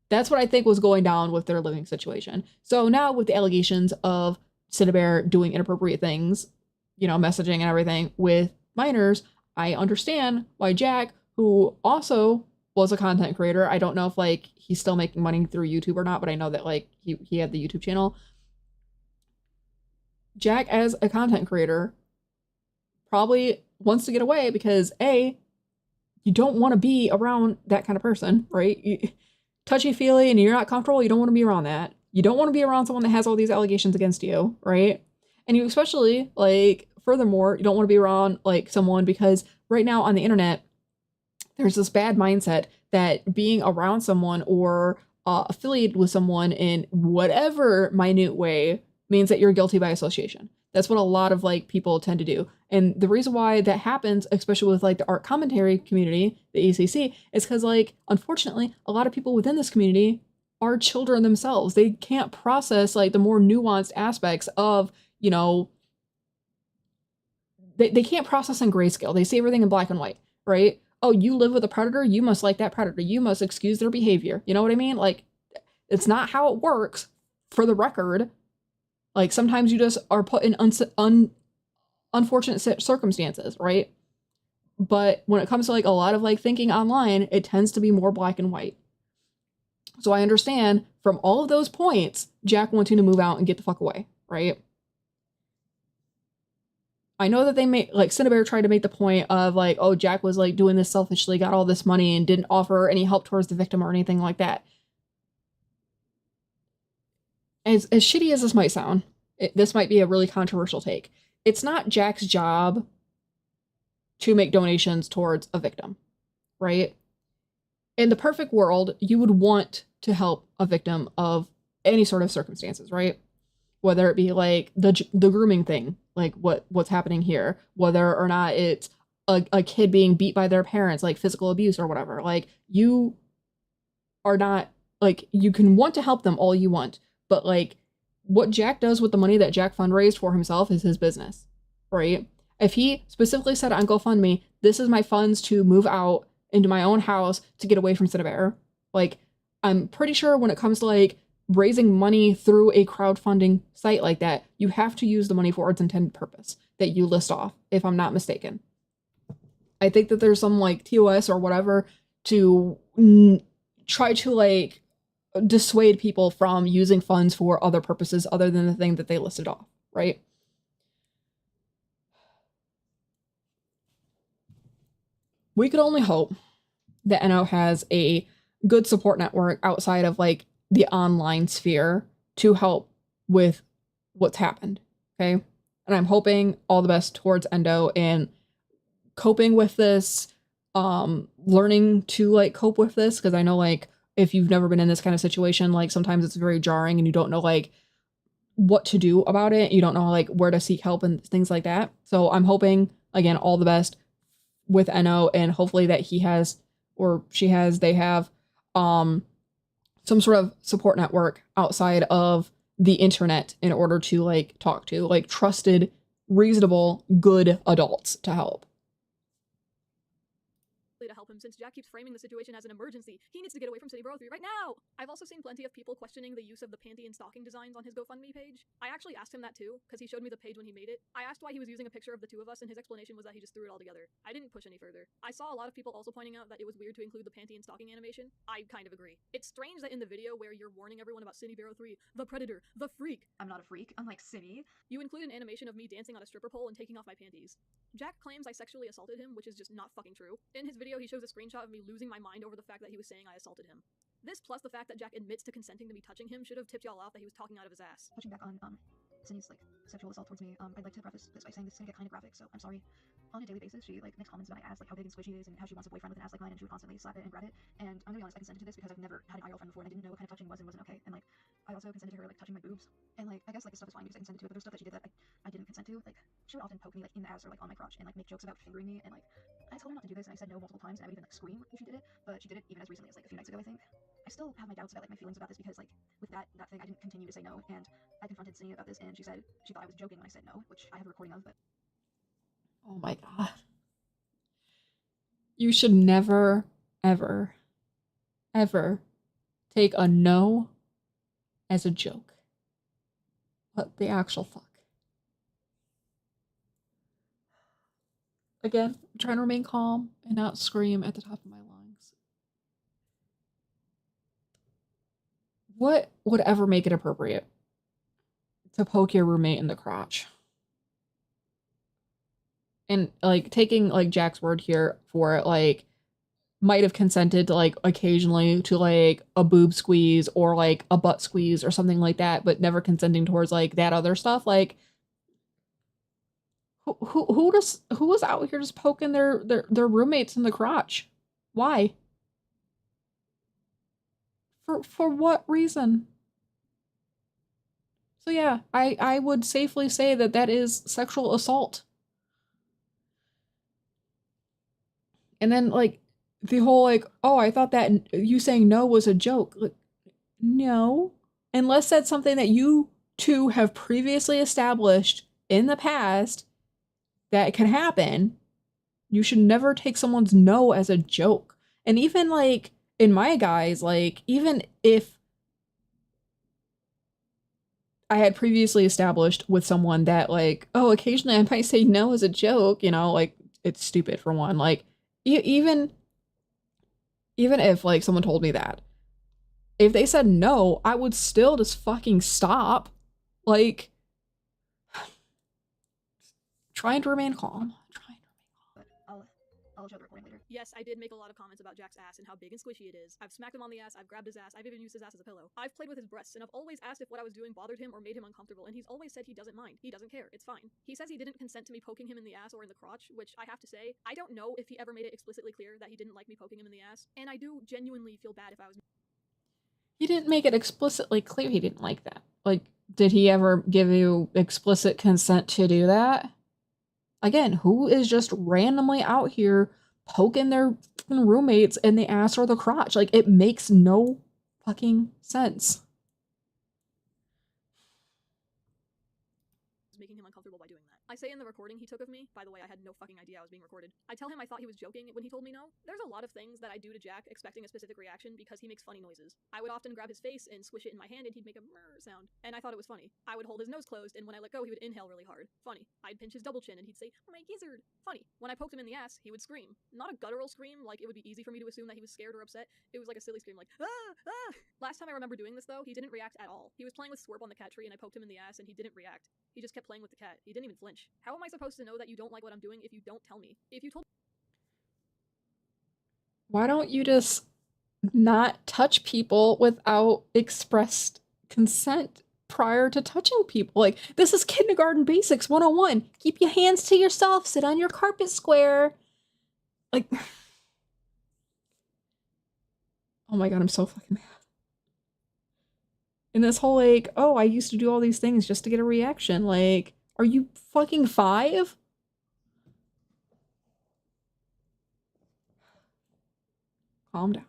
That's what I think was going down with their living situation. So now with the allegations of SynniBear doing inappropriate things, you know, messaging and everything with minors, I understand why Jack, who also was a content creator, I don't know if, like, he's still making money through YouTube or not, but I know that, like, he had the YouTube channel. Jack, as a content creator, probably wants to get away because, A, you don't want to be around that kind of person, right? Touchy-feely and you're not comfortable, you don't want to be around that. You don't want to be around someone that has all these allegations against you, right? And you especially, like, furthermore, you don't want to be around, like, someone because right now on the internet, there's this bad mindset that being around someone or affiliated with someone in whatever minute way means that you're guilty by association. That's what a lot of, like, people tend to do. And the reason why that happens, especially with, like, the art commentary community, the ECC, is because, like, unfortunately, a lot of people within this community are children themselves. They can't process, like, the more nuanced aspects of, you know, they can't process in grayscale. They see everything in black and white, right? Oh, you live with a predator? You must like that predator. You must excuse their behavior. You know what I mean? Like, it's not how it works, for the record. Like, sometimes you just are put in unfortunate circumstances, right? But when it comes to, like, a lot of, like, thinking online, it tends to be more black and white. So I understand from all of those points, Jack wanting to move out and get the fuck away, right? I know that they made, like, SynniBear tried to make the point of, like, oh, Jack was, like, doing this selfishly, got all this money, and didn't offer any help towards the victim or anything like that. As shitty as this might sound, this might be a really controversial take. It's not Jack's job to make donations towards a victim, right? In the perfect world, you would want to help a victim of any sort of circumstances, right? Whether it be like the grooming thing, like what's happening here, whether or not it's a kid being beat by their parents, like physical abuse or whatever. Like, you are not, like, you can want to help them all you want, but like what Jack does with the money that Jack fundraised for himself is his business, right? If he specifically said on GoFundMe, this is my funds to move out into my own house to get away from SynniBear, like, I'm pretty sure when it comes to like raising money through a crowdfunding site like that, you have to use the money for its intended purpose that you list off, if I'm not mistaken. I think that there's some like TOS or whatever to try to like dissuade people from using funds for other purposes other than the thing that they listed off, right? We could only hope that NO has a good support network outside of like the online sphere to help with what's happened, okay? And I'm hoping all the best towards Endo and coping with this, learning to like cope with this, because I know like if you've never been in this kind of situation, like sometimes it's very jarring and you don't know like what to do about it. You don't know like where to seek help and things like that. So I'm hoping, again, all the best with NO, and hopefully that he has, or she has, they have some sort of support network outside of the internet in order to like talk to like trusted, reasonable, good adults to help. To help him, since Jack keeps framing the situation as an emergency. He needs to get away from SynniBear's right now! I've also seen plenty of people questioning the use of the panty and stocking designs on his GoFundMe page. I actually asked him that too, because he showed me the page when he made it. I asked why he was using a picture of the two of us, and his explanation was that he just threw it all together. I didn't push any further. I saw a lot of people also pointing out that it was weird to include the panty and stocking animation. I kind of agree. It's strange that in the video where you're warning everyone about SynniBear 3, the predator, the freak. I'm not a freak, unlike Synni. You include an animation of me dancing on a stripper pole and taking off my panties. Jack claims I sexually assaulted him, which is just not fucking true. In his video, he shows a screenshot of me losing my mind over the fact that he was saying I assaulted him. This, plus the fact that Jack admits to consenting to me touching him, should have tipped y'all off that he was talking out of his ass. Touching back on, Synni's, like, sexual assault towards me, I'd like to preface this by saying this is gonna get kind of graphic, so I'm sorry. On a daily basis, she, like, makes comments when I ask, like, how big and squishy it is and how she wants a boyfriend with an ass like mine, and she would constantly slap it and grab it. And I'm gonna be honest, I consented to this because I've never had an IRL friend before, and I didn't know what kind of touching was and wasn't okay. And, like, I also consented to her, like, touching my boobs. And, like, I guess, like, this stuff is fine because I consented to it, but there's stuff that she did that I didn't consent to. Like, she would often poke me, like, in the ass or, like, on my crotch and, like, make jokes about fingering me, and, like, I told her not to do this, and I said no multiple times, and I would even, like, scream if she did it, but she did it even as recently as, like, a few nights ago, I think. I still have my doubts about, like, my feelings about this because, like, with that thing, I didn't continue to say no, and I confronted Synni about this, and she said she thought I was joking when I said no, which I have a recording of, but... Oh my god. You should never, ever, ever take a no as a joke. What the actual fuck? Again, I'm trying to remain calm and not scream at the top of my lungs. What would ever make it appropriate to poke your roommate in the crotch? And, like, taking, like, Jack's word here for it, like, might have consented to, like, occasionally to, like, a boob squeeze or, like, a butt squeeze or something like that, but never consenting towards, like, that other stuff. Like, who was out here just poking their roommates in the crotch? Why? For what reason? So yeah, I would safely say that that is sexual assault. And then, like, the whole, like, oh, I thought that you saying no was a joke. Like, no. Unless that's something that you two have previously established in the past that can happen, you should never take someone's no as a joke. And even, like, in my guys, like, even if I had previously established with someone that, like, oh, occasionally I might say no as a joke, you know, like, it's stupid for one. Like, even if, like, someone told me that, if they said no, I would still just fucking stop. Like, trying to remain calm. But I'll show the recording later. Yes, I did make a lot of comments about Jack's ass and how big and squishy it is. I've smacked him on the ass, I've grabbed his ass, I've even used his ass as a pillow. I've played with his breasts, and I've always asked if what I was doing bothered him or made him uncomfortable, and he's always said he doesn't mind. He doesn't care. It's fine. He says he didn't consent to me poking him in the ass or in the crotch, which I have to say, I don't know if he ever made it explicitly clear that he didn't like me poking him in the ass, and I do genuinely feel bad if I was. He didn't make it explicitly clear he didn't like that. Like, did he ever give you explicit consent to do that? Again, who is just randomly out here poking their roommates in the ass or the crotch? Like, it makes no fucking sense. Making him uncomfortable by doing that. I say in the recording he took of me, by the way, I had no fucking idea I was being recorded. I tell him I thought he was joking when he told me no. There's a lot of things that I do to Jack expecting a specific reaction because he makes funny noises. I would often grab his face and squish it in my hand and he'd make a murr sound, and I thought it was funny. I would hold his nose closed, and when I let go he would inhale really hard. Funny. I'd pinch his double chin and he'd say, "Oh, my gizzard." Funny. When I poked him in the ass, he would scream. Not a guttural scream, like it would be easy for me to assume that he was scared or upset. It was like a silly scream like, "Ah! Ah!" Last time I remember doing this though, he didn't react at all. He was playing with Swerp on the cat tree and I poked him in the ass and he didn't react. He just kept playing with the cat. He didn't even flinch. How am I supposed to know that you don't like what I'm doing if you don't tell me? If you told. Why don't you just not touch people without expressed consent prior to touching people? Like, this is kindergarten basics 101. Keep your hands to yourself. Sit on your carpet square. Like, oh my god, I'm so fucking mad. And this whole, like, oh, I used to do all these things just to get a reaction. Like, are you fucking 5? Calm down.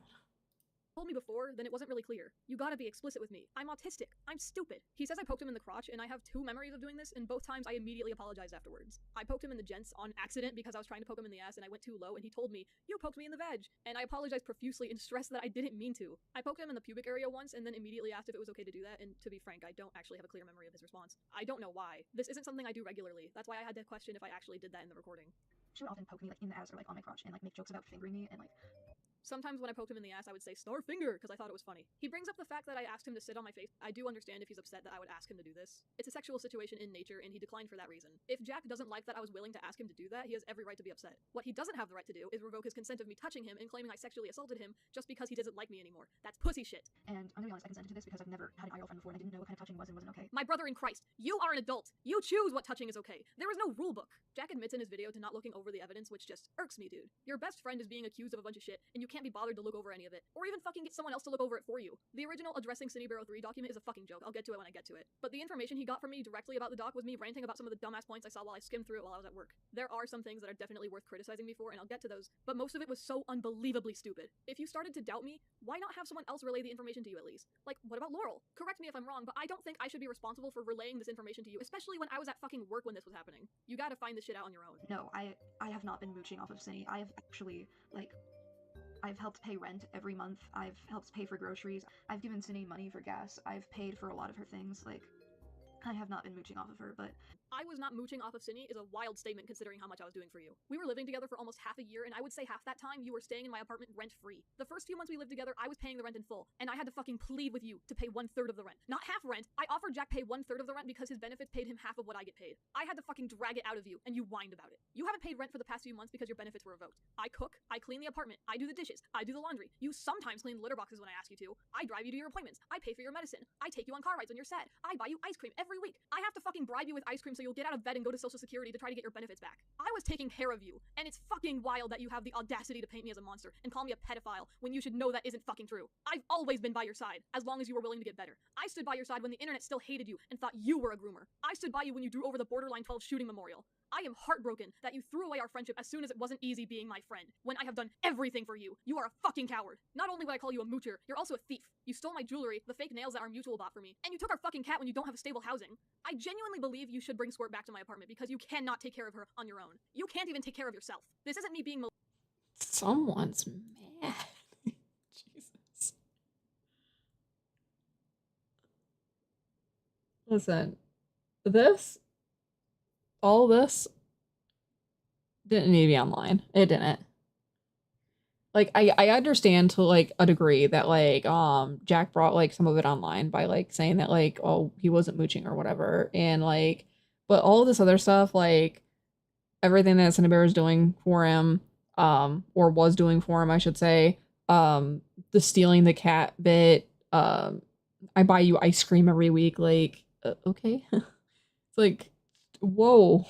Told me before, then it wasn't really clear. You gotta be explicit with me. I'm autistic. I'm stupid. He says I poked him in the crotch, and I have 2 memories of doing this, and both times I immediately apologized afterwards. I poked him in the gents on accident because I was trying to poke him in the ass and I went too low, and he told me, "You poked me in the veg," and I apologized profusely and stressed that I didn't mean to. I poked him in the pubic area once and then immediately asked if it was okay to do that, and to be frank, I don't actually have a clear memory of his response. I don't know why. This isn't something I do regularly. That's why I had to question if I actually did that in the recording. She would often poke me like in the ass or like on my crotch and like make jokes about fingering me and like. Sometimes when I poked him in the ass, I would say, "Star finger," because I thought it was funny. He brings up the fact that I asked him to sit on my face. I do understand if he's upset that I would ask him to do this. It's a sexual situation in nature, and he declined for that reason. If Jack doesn't like that I was willing to ask him to do that, he has every right to be upset. What he doesn't have the right to do is revoke his consent of me touching him and claiming I sexually assaulted him just because he doesn't like me anymore. That's pussy shit. And I'm gonna be honest, I consented to this because I've never had an IRL friend before and I didn't know what kind of touching was and wasn't okay. My brother in Christ, you are an adult. You choose what touching is okay. There is no rule book. Jack admits in his video to not looking over the evidence, which just irks me, dude. Your best friend is being accused of a bunch of shit, and you can't be bothered to look over any of it, or even fucking get someone else to look over it for you. The original addressing SynniBear 3 document is a fucking joke. I'll get to it when I get to it. But the information he got from me directly about the doc was me ranting about some of the dumbass points I saw while I skimmed through it while I was at work. There are some things that are definitely worth criticizing me for, and I'll get to those, but most of it was so unbelievably stupid. If you started to doubt me, why not have someone else relay the information to you at least? Like, what about Laurel? Correct me if I'm wrong, but I don't think I should be responsible for relaying this information to you, especially when I was at fucking work when this was happening. You gotta find this shit out on your own. No, I have not been mooching off of Synni. I have actually, like, I've helped pay rent every month. I've helped pay for groceries. I've given Synni money for gas. I've paid for a lot of her things. Like, I have not been mooching off of her, but I was not mooching off of Synni is a wild statement considering how much I was doing for you. We were living together for almost half a year, and I would say half that time you were staying in my apartment rent-free. The first few months we lived together, I was paying the rent in full, and I had to fucking plead with you to pay 1/3 of the rent. Not half rent. I offered Jack pay 1/3 of the rent because his benefits paid him half of what I get paid. I had to fucking drag it out of you, and you whined about it. You haven't paid rent for the past few months because your benefits were revoked. I cook, I clean the apartment, I do the dishes, I do the laundry. You sometimes clean the litter boxes when I ask you to. I drive you to your appointments. I pay for your medicine. I take you on car rides when you're sad. I buy you ice cream every week. I have to fucking bribe you with ice cream so you'll get out of bed and go to Social Security to try to get your benefits back. I was taking care of you, and it's fucking wild that you have the audacity to paint me as a monster and call me a pedophile when you should know that isn't fucking true. I've always been by your side, as long as you were willing to get better. I stood by your side when the internet still hated you and thought you were a groomer. I stood by you when you drew over the Borderline 12 shooting memorial. I am heartbroken that you threw away our friendship as soon as it wasn't easy being my friend, when I have done everything for you. You are a fucking coward. Not only would I call you a moocher, you're also a thief. You stole my jewelry, the fake nails that our mutual bought for me, and you took our fucking cat when you don't have a stable housing. I genuinely believe you should bring Squirt back to my apartment because you cannot take care of her on your own. You can't even take care of yourself. This isn't me being Someone's mad. Jesus. Listen, all this didn't need to be online. It didn't. Like, I understand to, like, a degree that, like, Jack brought, like, some of it online by, like, saying that, like, oh, he wasn't mooching or whatever. And, like, but all of this other stuff, like, everything that SynniBear is doing for him, or was doing for him, I should say. The stealing the cat bit, I buy you ice cream every week, like, okay. It's like, whoa.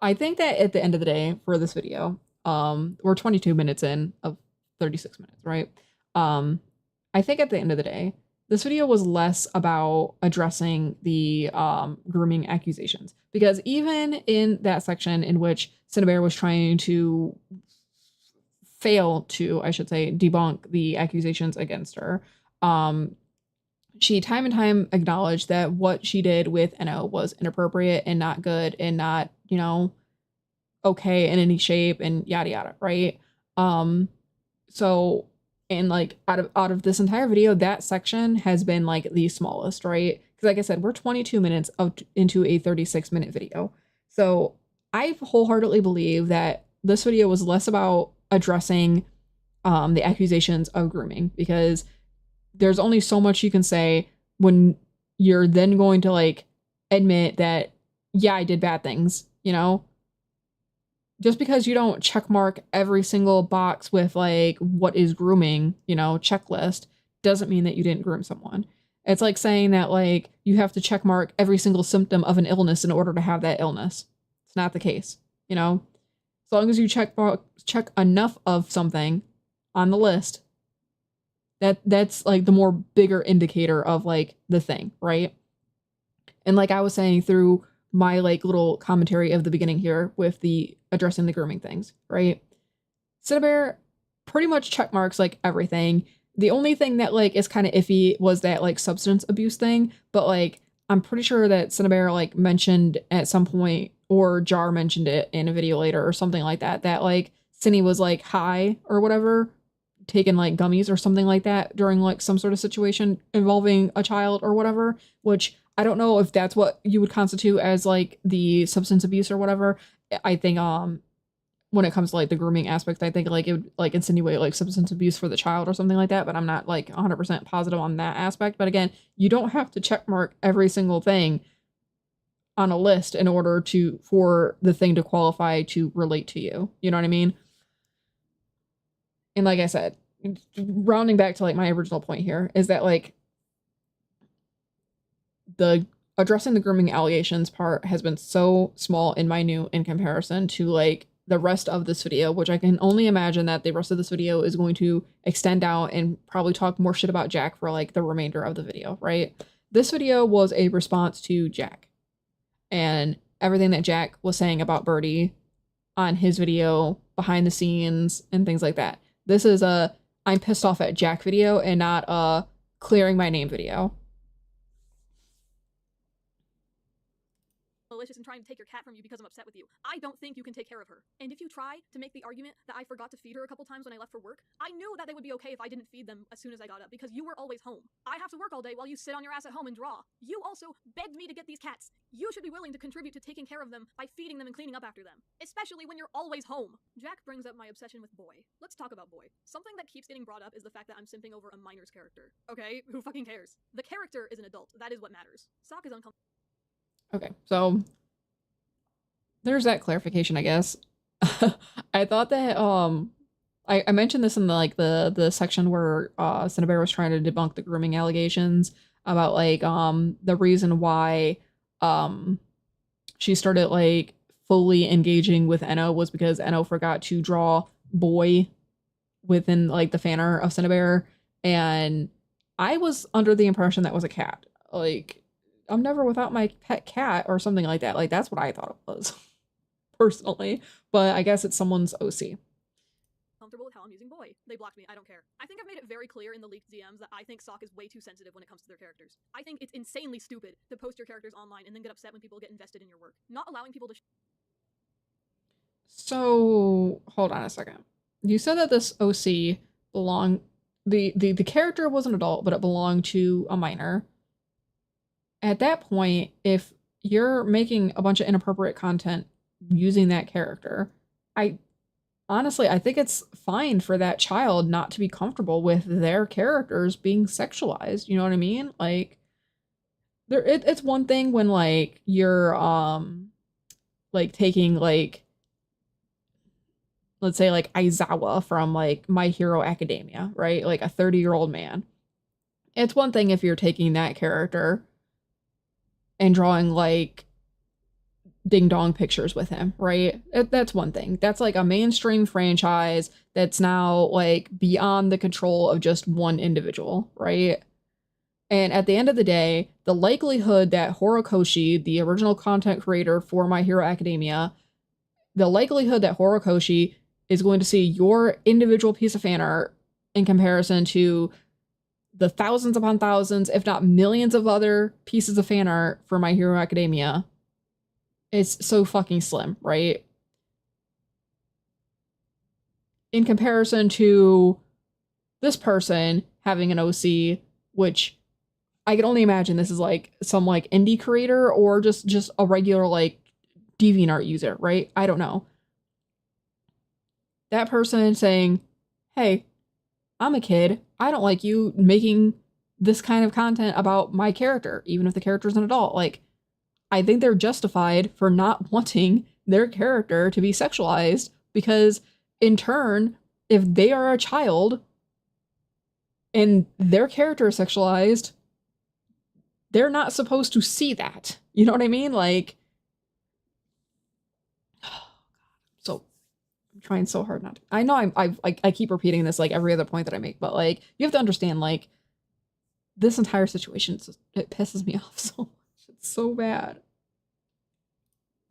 I think that at the end of the day for this video, we're 22 minutes in of 36 minutes, right? I think at the end of the day, this video was less about addressing the grooming accusations, because even in that section in which SynniBear was trying to fail to, I should say, debunk the accusations against her, she time and time acknowledged that what she did with Enno was inappropriate and not good and not, you know, okay in any shape and yada yada, right? So, and like out of this entire video, that section has been like the smallest, right? Because like I said, we're 22 minutes into a 36-minute video. So I wholeheartedly believe that this video was less about addressing the accusations of grooming, because there's only so much you can say when you're then going to like admit that, yeah, I did bad things, you know? Just because you don't check mark every single box with like what is grooming, you know, checklist, doesn't mean that you didn't groom someone. It's like saying that like you have to check mark every single symptom of an illness in order to have that illness. It's not the case, you know? As long as you check enough of something on the list, that's like the more bigger indicator of like the thing, right? And like I was saying through my like little commentary of the beginning here with the addressing the grooming things, right? SynniBear pretty much check marks like everything. The only thing that like is kind of iffy was that like substance abuse thing, but like I'm pretty sure that SynniBear like mentioned at some point, or Jar mentioned it in a video later or something like that, that like Cinny was like high or whatever, taking like gummies or something like that during like some sort of situation involving a child or whatever, which I don't know if that's what you would constitute as like the substance abuse or whatever. I think when it comes to like the grooming aspect, I think like it would like insinuate like substance abuse for the child or something like that, but I'm not like 100% positive on that aspect. But again, you don't have to check mark every single thing on a list in order for the thing to qualify to relate to you. You know what I mean? And like I said, rounding back to like my original point here is that like the addressing the grooming allegations part has been so small and minute in comparison to like the rest of this video, which I can only imagine that the rest of this video is going to extend out and probably talk more shit about Jack for like the remainder of the video, right? This video was a response to Jack and everything that Jack was saying about Birdie on his video, behind the scenes, and things like that. This is a I'm pissed off at Jack video and not a clearing my name video. Malicious and trying to take your cat from you because I'm upset with you. I don't think you can take care of her. And if you try to make the argument that I forgot to feed her a couple times when I left for work, I knew that they would be okay if I didn't feed them as soon as I got up because you were always home. I have to work all day while you sit on your ass at home and draw. You also begged me to get these cats. You should be willing to contribute to taking care of them by feeding them and cleaning up after them, especially when you're always home. Jack brings up my obsession with Boy. Let's talk about Boy. Something that keeps getting brought up is the fact that I'm simping over a minor's character. Okay, who fucking cares? The character is an adult. That is what matters. Sock is uncomfortable. Okay, so there's that clarification, I guess. I thought that I mentioned this in the like the section where SynniBear was trying to debunk the grooming allegations about like the reason why she started like fully engaging with Enno was because Enno forgot to draw Boy within like the fan art of SynniBear, and I was under the impression that was a cat. Like, I'm never without my pet cat or something like that. Like, that's what I thought it was. Personally, but I guess it's someone's OC. Comfortable with how I'm using Boy. They blocked me. I don't care. I think I've made it very clear in the leaked DMs that I think Sock is way too sensitive when it comes to their characters. I think it's insanely stupid to post your characters online and then get upset when people get invested in your work. Not allowing people to. So hold on a second. You said that this OC belonged. The character was an adult, but it belonged to a minor. At that point, if you're making a bunch of inappropriate content using that character, I think it's fine for that child not to be comfortable with their characters being sexualized. You know what I mean? Like, it's one thing when like you're like taking like, let's say like Aizawa from like My Hero Academia, right? Like a 30-year-old man. It's one thing if you're taking that character and drawing like ding dong pictures with him, right? That's one thing. That's like a mainstream franchise that's now like beyond the control of just one individual, right? And at the end of the day, the likelihood that Horikoshi, the original content creator for My Hero Academia, the likelihood that Horikoshi is going to see your individual piece of fan art in comparison to the thousands upon thousands, if not millions of other pieces of fan art for My Hero Academia, is so fucking slim, right? In comparison to this person having an OC, which I can only imagine this is like some like indie creator or just a regular like DeviantArt user, right? I don't know. That person saying, hey, I'm a kid. I don't like you making this kind of content about my character, even if the character's an adult. Like, I think they're justified for not wanting their character to be sexualized because, in turn, if they are a child and their character is sexualized, they're not supposed to see that. You know what I mean? Like, so I'm trying so hard not to. I know I keep repeating this like every other point that I make, but like you have to understand like this entire situation, it pisses me off so much. It's so bad.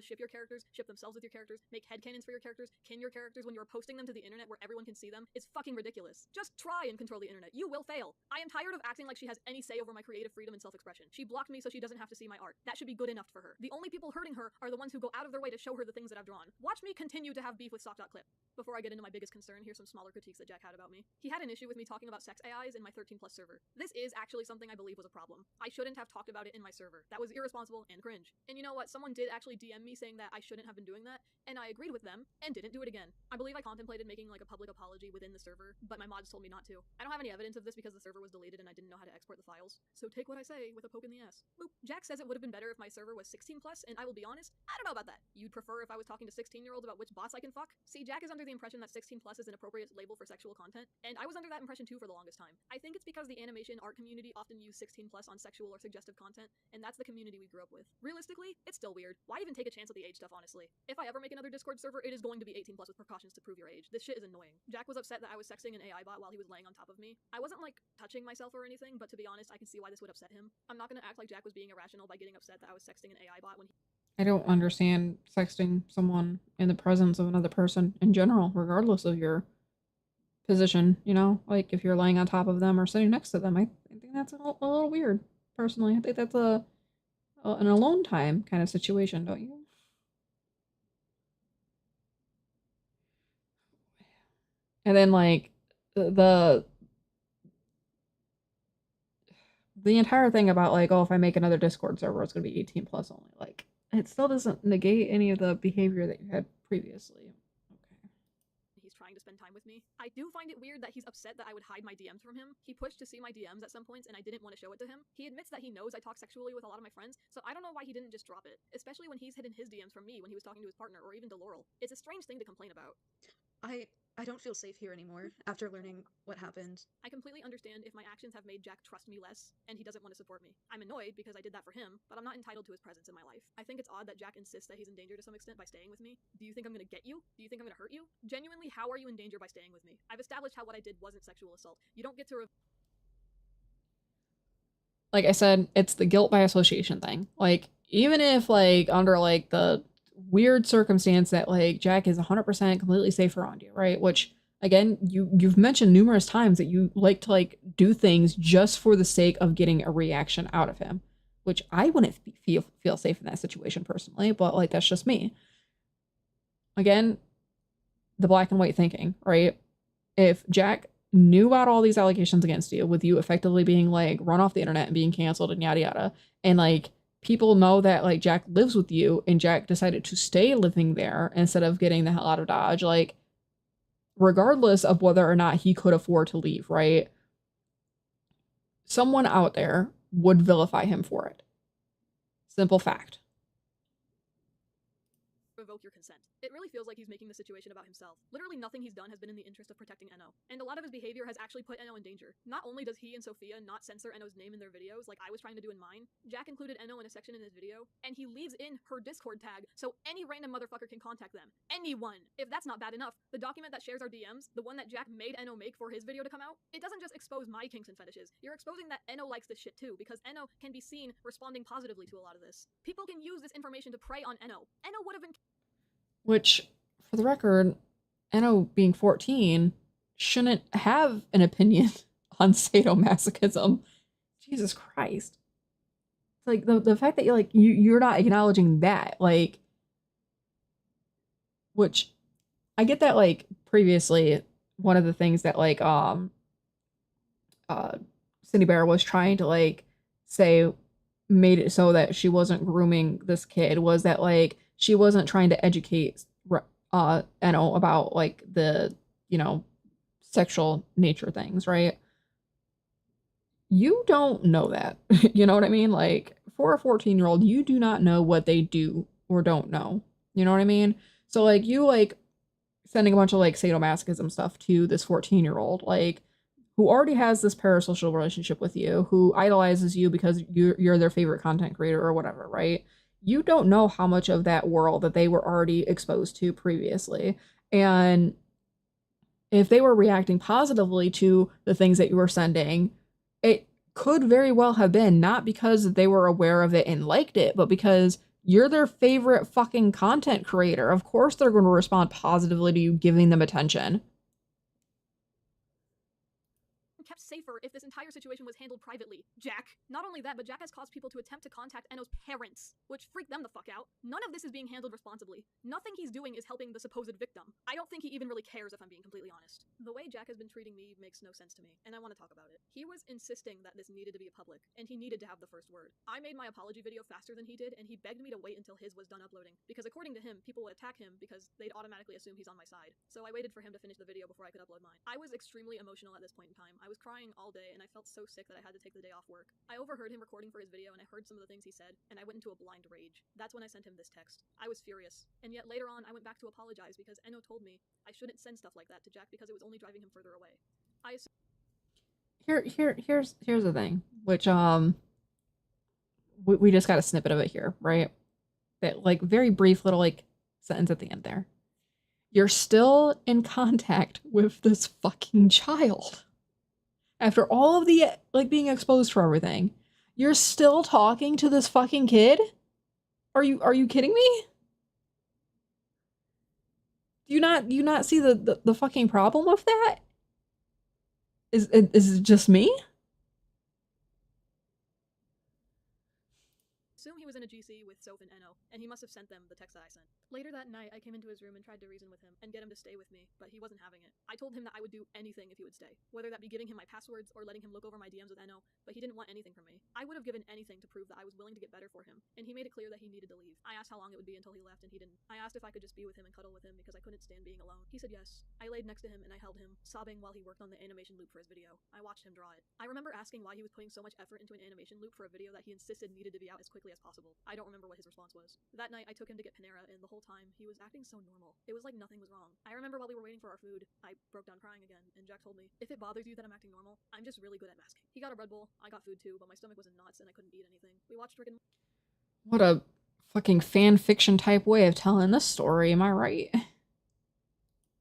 Ship your characters, ship themselves with your characters, make headcanons for your characters, kin your characters when you're posting them to the internet where everyone can see them is fucking ridiculous. Just try and control the internet. You will fail. I am tired of acting like she has any say over my creative freedom and self-expression. She blocked me so she doesn't have to see my art. That should be good enough for her. The only people hurting her are the ones who go out of their way to show her the things that I've drawn. Watch me continue to have beef with Sock.clip. Before I get into my biggest concern, here's some smaller critiques that Jack had about me. He had an issue with me talking about sex AIs in my 13+ server. This is actually something I believe was a problem. I shouldn't have talked about it in my server. That was irresponsible and cringe. And you know what? Someone did actually DM me saying that I shouldn't have been doing that, and I agreed with them and didn't do it again. I believe I contemplated making like a public apology within the server, but my mods told me not to. I don't have any evidence of this because the server was deleted and I didn't know how to export the files. So take what I say with a poke in the ass. Boop. Jack says it would have been better if my server was 16+, and I will be honest, I don't know about that. You'd prefer if I was talking to 16-year-olds about which bots I can fuck? See, Jack is under the impression that 16+ is an appropriate label for sexual content, and I was under that impression too for the longest time. I think it's because the animation art community often use 16+ on sexual or suggestive content, and that's the community we grew up with. Realistically, it's still weird. Why even take a chance at the age stuff, honestly? If I ever make another Discord server, it is going to be 18+ with precautions to prove your age. This shit is annoying. Jack was upset that I was sexting an AI bot while he was laying on top of me. I wasn't like touching myself or anything, but to be honest, I can see why this would upset him. I'm not gonna act like Jack was being irrational by getting upset that I was sexting an AI bot when he— I don't understand sexting someone in the presence of another person in general, regardless of your position, you know? Like, if you're laying on top of them or sitting next to them, I think that's a little weird, personally. I think that's an alone time kind of situation, don't you? And then, like, the entire thing about, like, oh, if I make another Discord server, it's gonna be 18+ only. Like, it still doesn't negate any of the behavior that you had previously. he's trying to spend time with me. I do find it weird that he's upset that I would hide my DMs from him. He pushed to see my DMs at some points and I didn't want to show it to him. He admits that he knows I talk sexually with a lot of my friends, so I don't know why he didn't just drop it, especially when he's hidden his DMs from me when he was talking to his partner or even to Laurel. It's a strange thing to complain about. I don't feel safe here anymore after learning what happened. I completely understand if my actions have made Jack trust me less, and he doesn't want to support me. I'm annoyed because I did that for him, but I'm not entitled to his presence in my life. I think it's odd that Jack insists that he's in danger to some extent by staying with me. Do you think I'm gonna get you? Do you think I'm gonna hurt you? Genuinely, how are you in danger by staying with me? I've established how what I did wasn't sexual assault. You don't get to Like I said, it's the guilt by association thing. Like, even if, like, under, like, the weird circumstance that, like, Jack is 100% completely safe around you, right? Which, again, you've mentioned numerous times that you like to, like, do things just for the sake of getting a reaction out of him, which I wouldn't feel safe in that situation personally, but, like, that's just me. Again, the black and white thinking, right? If Jack knew about all these allegations against you, with you effectively being, like, run off the internet and being canceled and yada yada, and, like, people know that, like, Jack lives with you and Jack decided to stay living there instead of getting the hell out of Dodge, like, regardless of whether or not he could afford to leave, right? Someone out there would vilify him for it. Simple fact. revoke your consent. It really feels like he's making the situation about himself. Literally nothing he's done has been in the interest of protecting Enno, and a lot of his behavior has actually put Enno in danger. Not only does he and Sophia not censor Enno's name in their videos like I was trying to do in mine, Jack included Enno in a section in his video, and he leaves in her Discord tag so any random motherfucker can contact them. Anyone! If that's not bad enough, the document that shares our DMs, the one that Jack made Enno make for his video to come out, it doesn't just expose my kinks and fetishes. You're exposing that Enno likes this shit too, because Enno can be seen responding positively to a lot of this. People can use this information to prey on Enno. Enno would have been... Which, for the record, Enno being 14 shouldn't have an opinion on sadomasochism. Jesus Christ. Like, the fact that you're not acknowledging that, like, which I get that, like, previously one of the things that, like, SynniBear was trying to, like, say made it so that she wasn't grooming this kid was that, like, she wasn't trying to educate Enno about, like, the, you know, sexual nature things, right? You don't know that. You know what I mean? Like, for a 14-year-old, you do not know what they do or don't know. You know what I mean? So, like, you, like, sending a bunch of, like, sadomasochism stuff to this 14-year-old, like, who already has this parasocial relationship with you, who idolizes you because you're their favorite content creator or whatever, right? You don't know how much of that world that they were already exposed to previously. And if they were reacting positively to the things that you were sending, it could very well have been not because they were aware of it and liked it, but because you're their favorite fucking content creator. Of course they're going to respond positively to you giving them attention. Kept safer if this entire situation was handled privately. Jack. Not only that, but Jack has caused people to attempt to contact Enno's parents, which freaked them the fuck out. None of this is being handled responsibly. Nothing he's doing is helping the supposed victim. I don't think he even really cares if I'm being completely honest. The way Jack has been treating me makes no sense to me, and I want to talk about it. He was insisting that this needed to be public, and he needed to have the first word. I made my apology video faster than he did, and he begged me to wait until his was done uploading, because according to him, people would attack him because they'd automatically assume he's on my side. So I waited for him to finish the video before I could upload mine. I was extremely emotional at this point in time. I was crying all day, and I felt so sick that I had to take the day off work. I overheard him recording for his video, and I heard some of the things he said, and I went into a blind rage. That's when I sent him this text. I was furious, and yet later on I went back to apologize because Enno told me I shouldn't send stuff like that to Jack because it was only driving him further away. Here's the thing, which we just got a snippet of it here, right? That, like, very brief little, like, sentence at the end there. You're still in contact with this fucking child. After all of the, like, being exposed for everything, you're still talking to this fucking kid? Are you kidding me? Do you not see the fucking problem with that? Is it just me? Assume he was in a GC with Soph and Enno, and he must have sent them the text that I sent. Later that night, I came into his room and tried to reason with him and get him to stay with me, but he wasn't having it. I told him that I would do anything if he would stay, whether that be giving him my passwords or letting him look over my DMs with Enno, but he didn't want anything from me. I would have given anything to prove that I was willing to get better for him, and he made it clear that he needed to leave. I asked how long it would be until he left, and he didn't. I asked if I could just be with him and cuddle with him because I couldn't stand being alone. He said yes. I laid next to him and I held him, sobbing while he worked on the animation loop for his video. I watched him draw it. I remember asking why he was putting so much effort into an animation loop for a video that he insisted needed to be out as quickly as possible. I don't remember what his response was. That night, I took him to get Panera, and the whole time, he was acting so normal. It was like nothing was wrong. I remember while we were waiting for our food, I broke down crying again, and Jack told me, if it bothers you that I'm acting normal, I'm just really good at masking. He got a Red Bull, I got food too, but my stomach was in knots and I couldn't eat anything. We watched Rick and What a fucking fan fiction type way of telling this story, am I right?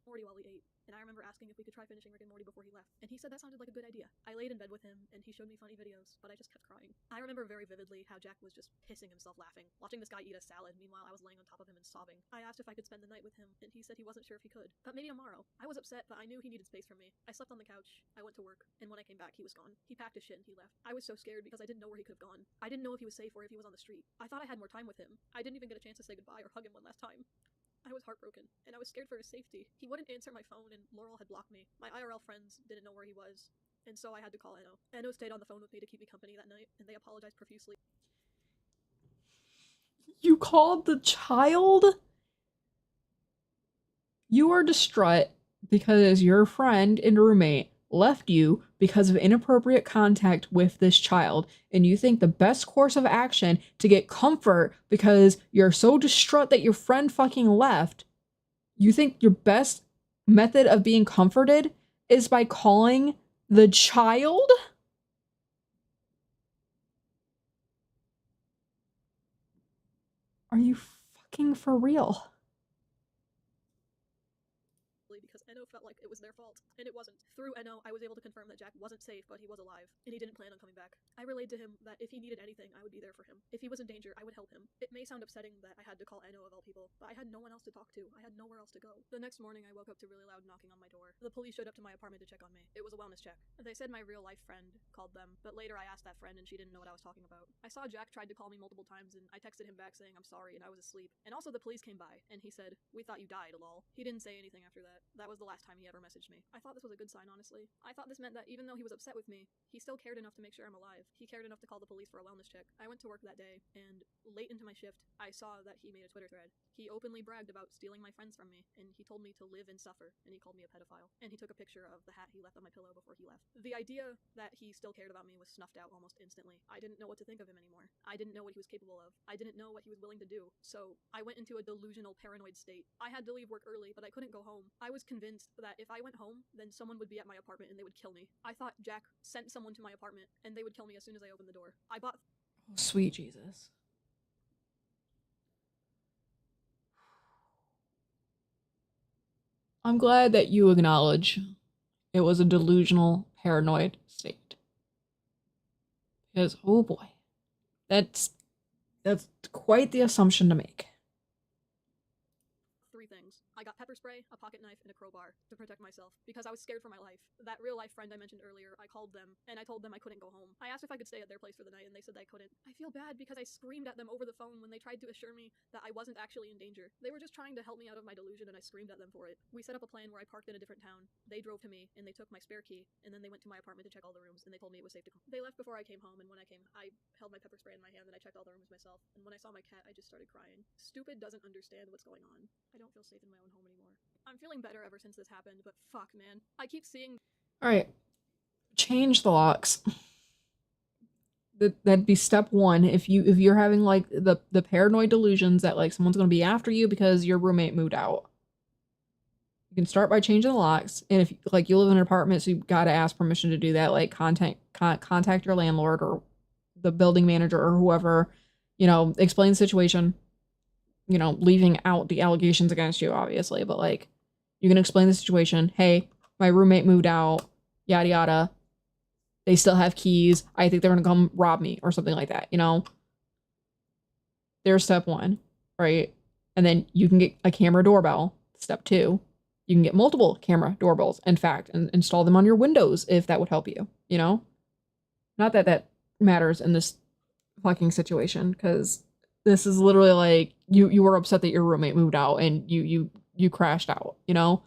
Morty while we ate, and I remember asking if we could try finishing Rick and Morty before he left, and he said that sounded like a good idea. I laid in bed with him, and he showed me funny videos, but I just kept crying. I remember very vividly how Jack was just pissing himself laughing, watching this guy eat a salad, meanwhile I was laying on top of him and sobbing. I asked if I could spend the night with him, and he said he wasn't sure if he could, but maybe tomorrow. I was upset, but I knew he needed space from me. I slept on the couch, I went to work, and when I came back, he was gone. He packed his shit and he left. I was so scared because I didn't know where he could have gone. I didn't know if he was safe or if he was on the street. I thought I had more time with him. I didn't even get a chance to say goodbye or hug him one last time. I was heartbroken, and I was scared for his safety. He wouldn't answer my phone, and Laurel had blocked me. My IRL friends didn't know where he was, and so I had to call Enno. Enno stayed on the phone with me to keep me company that night, and they apologized profusely. You called the child? You are distraught because your friend and roommate left you because of inappropriate contact with this child, and you think the best course of action to get comfort because you're so distraught that your friend fucking left, you think your best method of being comforted is by calling the child? Are you fucking for real? Because Enno felt like it was their fault, and it wasn't. Through Enno, I was able to confirm that Jack wasn't safe, but he was alive, and he didn't plan on coming back. I relayed to him that if he needed anything, I would be there for him. If he was in danger, I would help him. It may sound upsetting that I had to call Enno of all people, but I had no one else to talk to. I had nowhere else to go. The next morning, I woke up to really loud knocking on my door. The police showed up to my apartment to check on me. It was a wellness check. They said my real-life friend called them, but later I asked that friend and she didn't know what I was talking about. I saw Jack tried to call me multiple times, and I texted him back saying I'm sorry and I was asleep. And also the police came by, and he said, "We thought you died, lol." He didn't say anything after that. That was the last time he ever messaged me. I thought this was a good sign, honestly. I thought this meant that even though he was upset with me, he still cared enough to make sure I'm alive. He cared enough to call the police for a wellness check. I went to work that day, and late into my shift, I saw that he made a Twitter thread. He openly bragged about stealing my friends from me, and he told me to live and suffer, and he called me a pedophile. And he took a picture of the hat he left on my pillow before he left. The idea that he still cared about me was snuffed out almost instantly. I didn't know what to think of him anymore. I didn't know what he was capable of. I didn't know what he was willing to do. So I went into a delusional, paranoid state. I had to leave work early, but I couldn't go home. I was convinced that if I went home, then someone would be at my apartment and they would kill me. I thought Jack sent someone to my apartment and they would kill me as soon as I opened the door. I bought... Oh, sweet Jesus. I'm glad that you acknowledge it was a delusional, paranoid state. Because, oh boy, that's quite the assumption to make. Three things. I got pepper spray, a pocket knife, and a crowbar to protect myself because I was scared for my life. That real-life friend I mentioned earlier, I called them, and I told them I couldn't go home. I asked if I could stay at their place for the night, and they said I couldn't. I feel bad because I screamed at them over the phone when they tried to assure me that I wasn't actually in danger. They were just trying to help me out of my delusion, and I screamed at them for it. We set up a plan where I parked in a different town. They drove to me, and they took my spare key, and then they went to my apartment to check all the rooms, and they told me it was safe to come. They left before I came home, and when I came, I held my pepper spray in my hand, and I checked all the rooms myself, and when I saw my cat, I just started crying. Stupid doesn't understand what's going on. I don't feel safe in my own home anymore. I'm feeling better ever since this happened, but fuck, man. I keep seeing... Alright. Change the locks. That'd be step one. If you're having, like, the paranoid delusions that, like, someone's gonna be after you because your roommate moved out. You can start by changing the locks, and if, like, you live in an apartment, so you gotta ask permission to do that, like, contact your landlord or the building manager or whoever, you know, explain the situation. You know, leaving out the allegations against you, obviously, but, like, you can explain the situation. Hey, my roommate moved out, yada yada. They still have keys. I think they're gonna come rob me or something like that, you know? There's step one, right? And then you can get a camera doorbell. Step two, you can get multiple camera doorbells, in fact, and install them on your windows if that would help you, you know? Not that that matters in this fucking situation, because this is literally like you were upset that your roommate moved out and you crashed out, you know?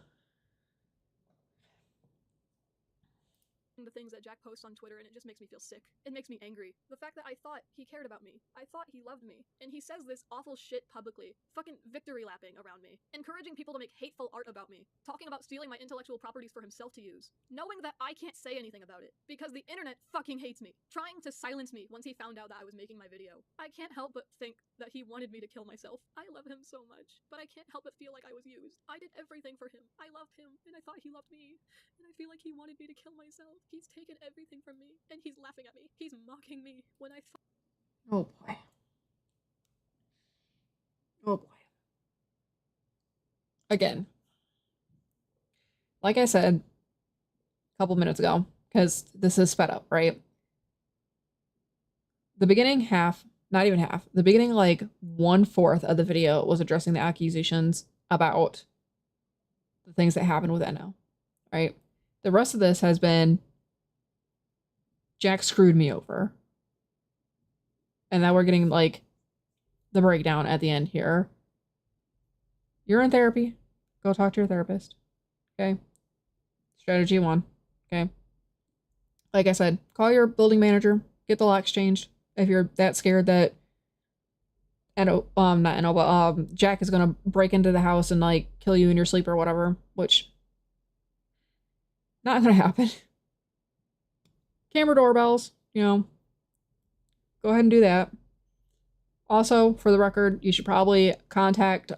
The things that Jack posts on Twitter, and it just makes me feel sick. It makes me angry. The fact that I thought he cared about me. I thought he loved me. And he says this awful shit publicly. Fucking victory lapping around me. Encouraging people to make hateful art about me. Talking about stealing my intellectual properties for himself to use. Knowing that I can't say anything about it. Because the internet fucking hates me. Trying to silence me once he found out that I was making my video. I can't help but think that he wanted me to kill myself. I love him so much. But I can't help but feel like I was used. I did everything for him. I loved him. And I thought he loved me. And I feel like he wanted me to kill myself. He's taken everything from me, and he's laughing at me. He's mocking me when I Oh boy. Oh boy. Again, like I said a couple minutes ago, because this is sped up, right? The beginning half, not even half, the beginning, like, 1/4 of the video was addressing the accusations about the things that happened with Enno, right? The rest of this has been Jack screwed me over. And now we're getting, like, the breakdown at the end here. You're in therapy. Go talk to your therapist. Okay? Strategy 1. Okay? Like I said, call your building manager. Get the locks changed. If you're that scared that not Enno, but Jack is gonna break into the house and, like, kill you in your sleep or whatever, which not gonna happen. camera doorbells, you know, go ahead and do that. Also, for the record, you should probably contact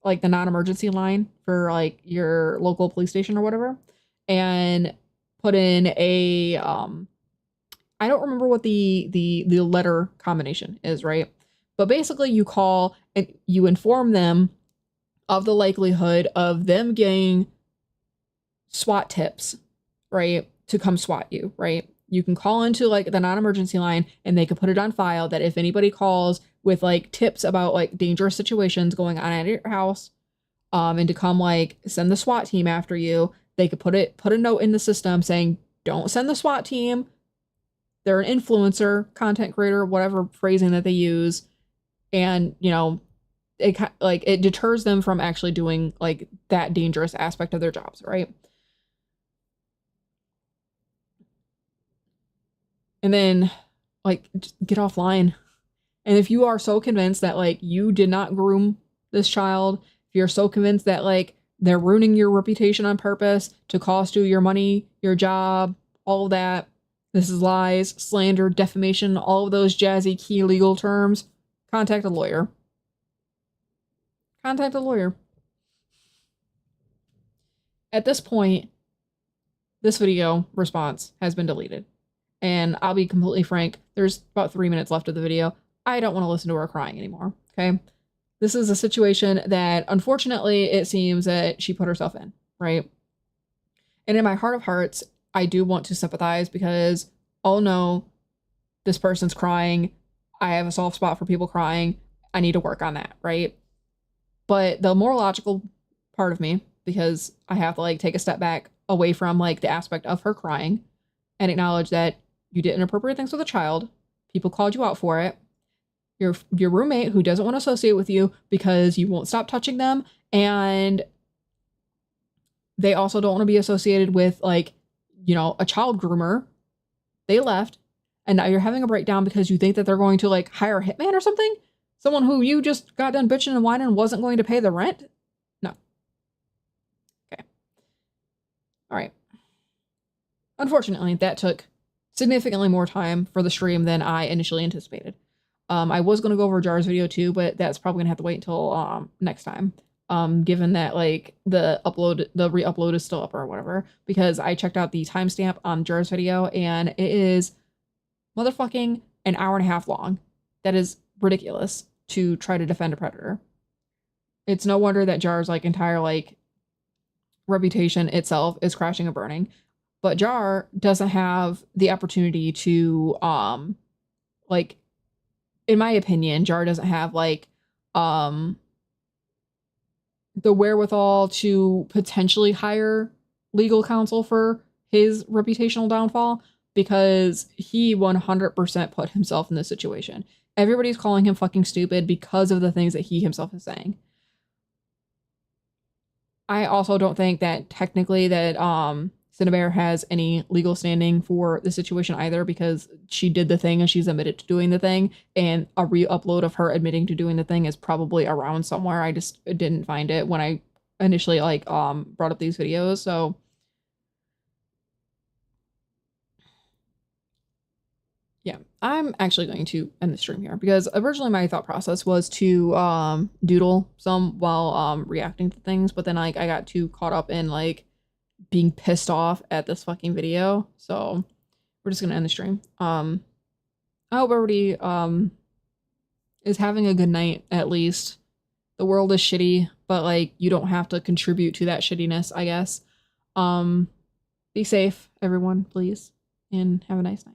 like the non-emergency line for like your local police station or whatever, and put in a I don't remember what the letter combination is, right? But basically you call and you inform them of the likelihood of them getting SWAT tips, right? To come SWAT you, right? You can call into like the non-emergency line and they could put it on file that if anybody calls with like tips about like dangerous situations going on at your house, and to come like send the SWAT team after you, they could put a note in the system saying, don't send the SWAT team. They're an influencer, content creator, whatever phrasing that they use. And, you know, it deters them from actually doing like that dangerous aspect of their jobs, right? And then like just get offline. And if you are so convinced that like you did not groom this child, if you're so convinced that like they're ruining your reputation on purpose to cost you your money, your job, all of that, this is lies, slander, defamation, all of those jazzy key legal terms, contact a lawyer. Contact a lawyer. At this point, this video response has been deleted. And I'll be completely frank, there's about 3 minutes left of the video. I don't want to listen to her crying anymore, okay? This is a situation that, unfortunately, it seems that she put herself in, right? And in my heart of hearts, I do want to sympathize because, oh no, this person's crying. I have a soft spot for people crying. I need to work on that, right? But the more logical part of me, because I have to like take a step back away from like the aspect of her crying and acknowledge that you did inappropriate things with a child. People called you out for it. Your roommate who doesn't want to associate with you because you won't stop touching them, and they also don't want to be associated with like, you know, a child groomer. They left, and now you're having a breakdown because you think that they're going to like hire a hitman or something? Someone who you just got done bitching and whining wasn't going to pay the rent? No. Okay. All right. Unfortunately, that took significantly more time for the stream than I initially anticipated. I was going to go over Jar's video too, but that's probably going to have to wait until next time. Given that like the re-upload is still up or whatever, because I checked out the timestamp on Jar's video and it is motherfucking an hour and a half long. That is ridiculous to try to defend a predator. It's no wonder that Jar's like entire like reputation itself is crashing and burning. But Jar doesn't have the opportunity to like, in my opinion, Jar doesn't have like the wherewithal to potentially hire legal counsel for his reputational downfall because he 100% put himself in this situation. Everybody's calling him fucking stupid because of the things that he himself is saying. I also don't think that technically that SynniBear has any legal standing for the situation either because she did the thing and she's admitted to doing the thing, and a re-upload of her admitting to doing the thing is probably around somewhere. I just didn't find it when I initially like brought up these videos. So yeah, I'm actually going to end the stream here because originally my thought process was to doodle some while reacting to things, but then like I got too caught up in like being pissed off at this fucking video. So we're just gonna end the stream. I hope everybody is having a good night at least. The world is shitty, but like you don't have to contribute to that shittiness, I guess. Be safe, everyone, please, and have a nice night.